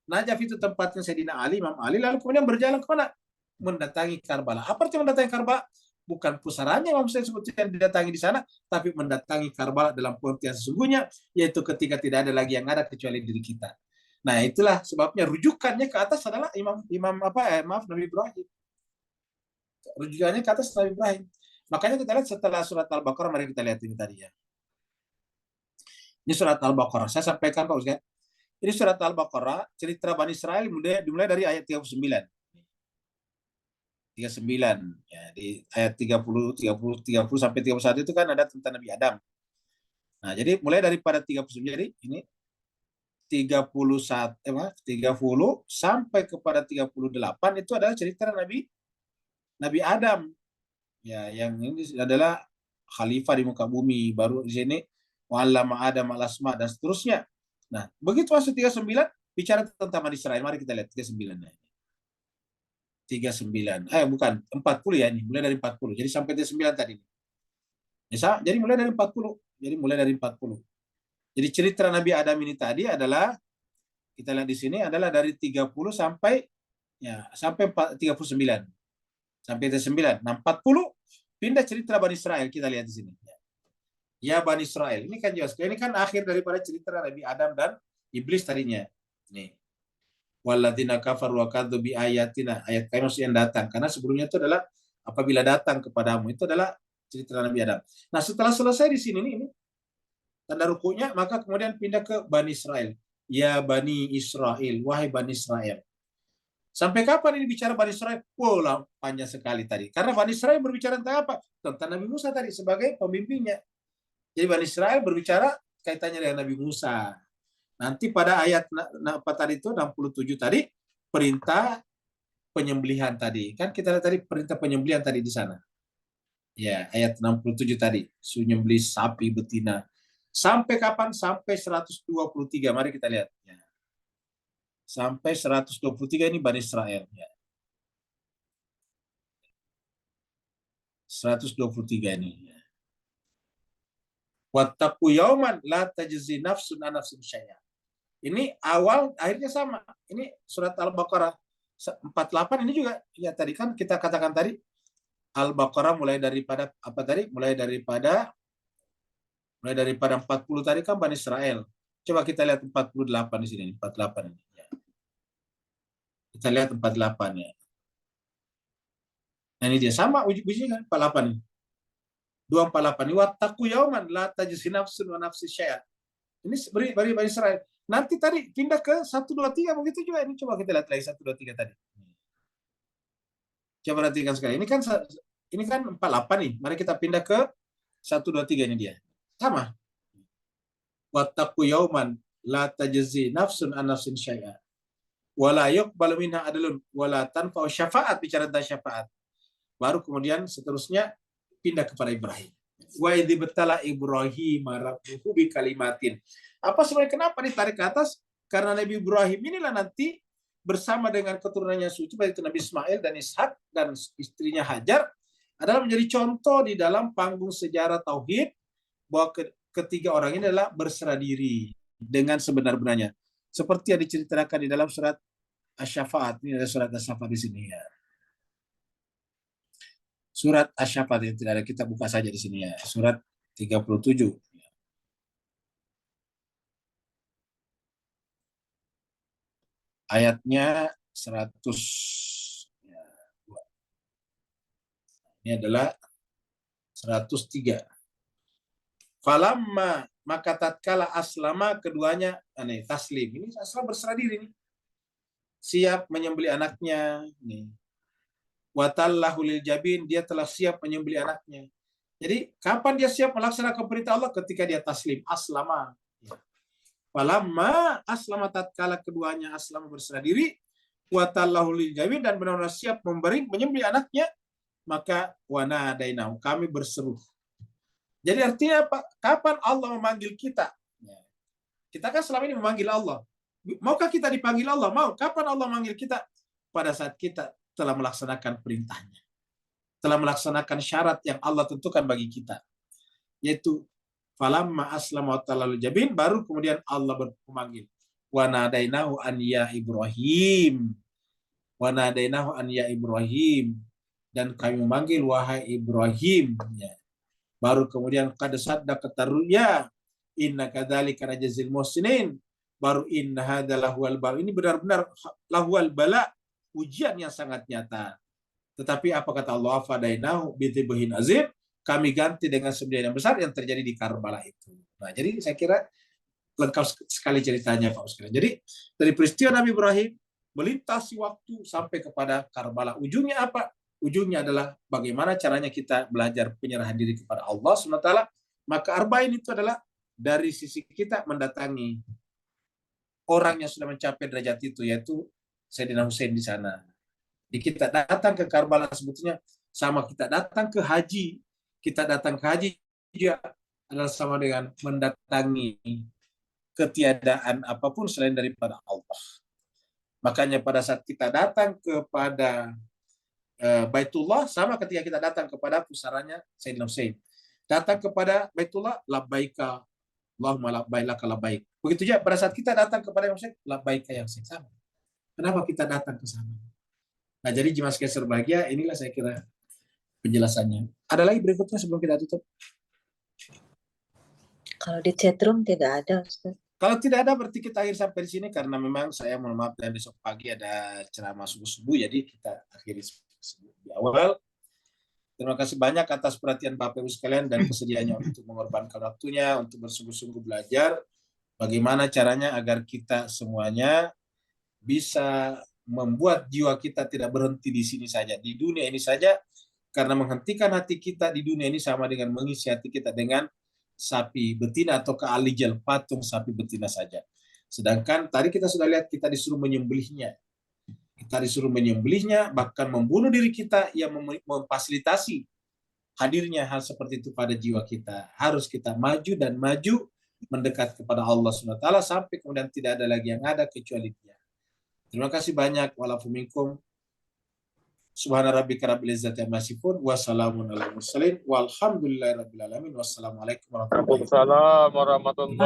Najaf itu tempatnya Sayyidina Ali, Imam Ali, lalu kemudian berjalan ke mana? Mendatangi Karbala. Apa artinya mendatangi Karbala? Bukan pusaranya Imam Hussein seperti yang didatangi di sana, tapi mendatangi Karbala dalam pengertian sesungguhnya, yaitu ketika tidak ada lagi yang ada kecuali diri kita. Nah, itulah sebabnya rujukannya ke atas adalah Nabi Ibrahim. Rujukannya ke atas Nabi Ibrahim. Makanya kita lihat setelah surat Al-Baqarah, mari kita lihat ini tadi ya. Ini surat Al-Baqarah. Saya sampaikan Pak Ustaz. Ini surat Al-Baqarah, cerita Bani Israel dimulai dari ayat 39. 39. Ya, di ayat 30 sampai 31 itu kan ada tentang Nabi Adam. Nah, jadi mulai daripada 39, jadi ini 30 sampai kepada 38 itu adalah cerita Nabi Adam. Ya, yang ini adalah khalifah di muka bumi. Baru di sini wa'allama Adam al-asma dan seterusnya. Nah, begitu masuk 39 bicara tentang Bani Israel. Mari kita lihat 39. 39. Bukan, 40 ya ini. Mulai dari 40. Jadi sampai 39 tadi. Jadi mulai dari 40. Jadi cerita Nabi Adam ini tadi adalah kita lihat di sini adalah dari 30 sampai 39. Sampai 39. Nah, 40 pindah cerita Bani Israel. Kita lihat di sini. Ya Bani Israel. Ini kan jelas. Ini kan akhir daripada cerita Nabi Adam dan iblis tadinya. Nih. Walladzina kafaru wa kadzu bi ayatina. Ayat kami yang datang. Karena sebelumnya itu adalah apabila datang kepadamu. Itu adalah cerita Nabi Adam. Nah, setelah selesai di sini ini tanda rukunya, maka kemudian pindah ke Bani Israel. Ya Bani Israel, wahai Bani Israel. Sampai kapan ini bicara Bani Israel? Wow, panjang sekali tadi. Karena Bani Israel berbicara tentang apa? Tentang Nabi Musa tadi sebagai pemimpinnya. Jadi Bani Israel berbicara kaitannya dengan Nabi Musa. Nanti pada ayat apa tadi itu 67 tadi perintah penyembelihan tadi. Kan kita lihat tadi perintah penyembelihan tadi di sana. Ya, ayat 67 tadi, menyembelih sapi betina. Sampai kapan? Sampai 123. Mari kita lihat. Ya. Sampai 123 ini Bani Israel. Ya. 123 ini. Ya. Wattaqu yauman la tajzi nafsun an nafsin syai'a. Ini awal akhirnya sama. Ini surat Al-Baqarah 48 ini juga ya tadi kan kita katakan tadi Al-Baqarah mulai daripada apa tadi? Mulai daripada 40 tadi kan Bani Israel. Coba kita lihat 48 di sini, 48 ini. Ya. Kita lihat 48 ya. Nah, ini dia sama uji-ujinya kan 48 ini. 248 ini wattaqu yauman la tajzi nafsun wa nafsi syai'an. Ini beri Bani Israel. Nanti tadi pindah ke 123 begitu juga ini coba kita lihat lagi 123 tadi. Coba perhatikan sekali. Ini kan 48 nih. Mari kita pindah ke 123 ini dia. Sama. Wattaqu yauman la tajzi nafsun an nafsin syai'a. Wala yuqbalu minha adlun wala tanfa'u syafa'at, bicara tentang syafaat. Baru kemudian seterusnya pindah kepada Ibrahim. Wa idzi betala Ibrahim rabbuhu bi kalimatin. Apa sebenarnya kenapa ditarik ke atas? Karena Nabi Ibrahim inilah nanti bersama dengan keturunannya suci baik itu Nabi Ismail dan Ishak dan istrinya Hajar adalah menjadi contoh di dalam panggung sejarah tauhid bahwa ketiga orang ini adalah berserah diri dengan sebenar-benarnya. Seperti yang diceritakan di dalam surat Asy-Syafa'at. Ini ada surat Asy-Syafa'at di sini ya. Surat Asy-Syafa'at yang tidak ada, kita buka saja di sini ya. Surat 37. Ayatnya 100. Ini adalah 103. Falamma maka tatkala aslama keduanya taslim. Ini aslam berserah diri nih. Siap menyembelih anaknya nih. Watallahu lil jabin, dia telah siap menyembelih anaknya. Jadi kapan dia siap melaksanakan perintah Allah? Ketika dia taslim, aslama. Falamma aslama, tatkala keduanya aslama berserah diri, wa tallahu lil jabin, dan benar-benar siap menyembelih anaknya, maka wanadainahu, kami berseru. Jadi artinya apa? Kapan Allah memanggil kita? Kita kan selama ini memanggil Allah. Maukah kita dipanggil Allah? Mau. Kapan Allah memanggil kita? Pada saat kita telah melaksanakan perintahnya, telah melaksanakan syarat yang Allah tentukan bagi kita, yaitu falamma aslama wa tallahu lil jabin, baru kemudian Allah memanggil, wa nadainahu an ya Ibrahim, wa nadainahu an ya Ibrahim, dan kami memanggil wahai Ibrahim. Baru kemudian qad saddaqta ru'ya inna kadzalika najzil muhsinin, baru inna hadzal lahwal bala, ini benar-benar lahwal bala, ujian yang sangat nyata. Tetapi apa kata Allah? Fadainahu bidhibhin azim, kami ganti dengan sembelihan yang besar yang terjadi di Karbala itu. Nah, jadi saya kira lengkap sekali ceritanya, Pak Ustaz. Jadi dari peristiwa Nabi Ibrahim melintasi waktu sampai kepada Karbala. Ujungnya apa? Ujungnya adalah bagaimana caranya kita belajar penyerahan diri kepada Allah SWT. Maka arba'in itu adalah dari sisi kita mendatangi orang yang sudah mencapai derajat itu, yaitu Sayyidina Hussein di sana. Jadi kita datang ke Karbala sebetulnya sama kita datang ke haji. Kita datang ke haji juga adalah sama dengan mendatangi ketiadaan apapun selain daripada Allah. Makanya pada saat kita datang kepada Baitullah, sama ketika kita datang kepada pusaranya Sayyidina Hussein. Datang kepada Baitullah, labbaika Allahumma labbaika labbaik. Begitu juga pada saat kita datang kepada Hussein, labbaika ya Hussein, sama. Kenapa kita datang ke sana? Nah, jadi jemaah sekalian berbahagia, inilah saya kira penjelasannya. Ada lagi berikutnya sebelum kita tutup? Kalau di chatroom tidak ada, Ustaz. Kalau tidak ada, berarti kita akhir sampai di sini, karena memang saya mohon maaf, dan besok pagi ada ceramah subuh-subuh, jadi kita akhiri di awal. Terima kasih banyak atas perhatian Bapak Ibu sekalian dan kesediaannya untuk mengorbankan waktunya untuk bersungguh-sungguh belajar bagaimana caranya agar kita semuanya bisa membuat jiwa kita tidak berhenti di sini saja, di dunia ini saja, karena menghentikan hati kita di dunia ini sama dengan mengisi hati kita dengan sapi betina atau kealijal, patung sapi betina saja. Sedangkan tadi kita sudah lihat kita disuruh menyembelihnya. Kita disuruh menyembelihnya, bahkan membunuh diri kita yang memfasilitasi hadirnya hal seperti itu pada jiwa kita. Harus kita maju dan maju mendekat kepada Allah SWT sampai kemudian tidak ada lagi yang ada kecuali Dia. Terima kasih banyak. Walafu minkum. Subhana rabbika rabbil izzati amma yasifun wa salamun alal mursalin walhamdulillahi rabbil alamin. Wassalamualaikum warahmatullahi wabarakatuh. Waalaikumsalam warahmatullahi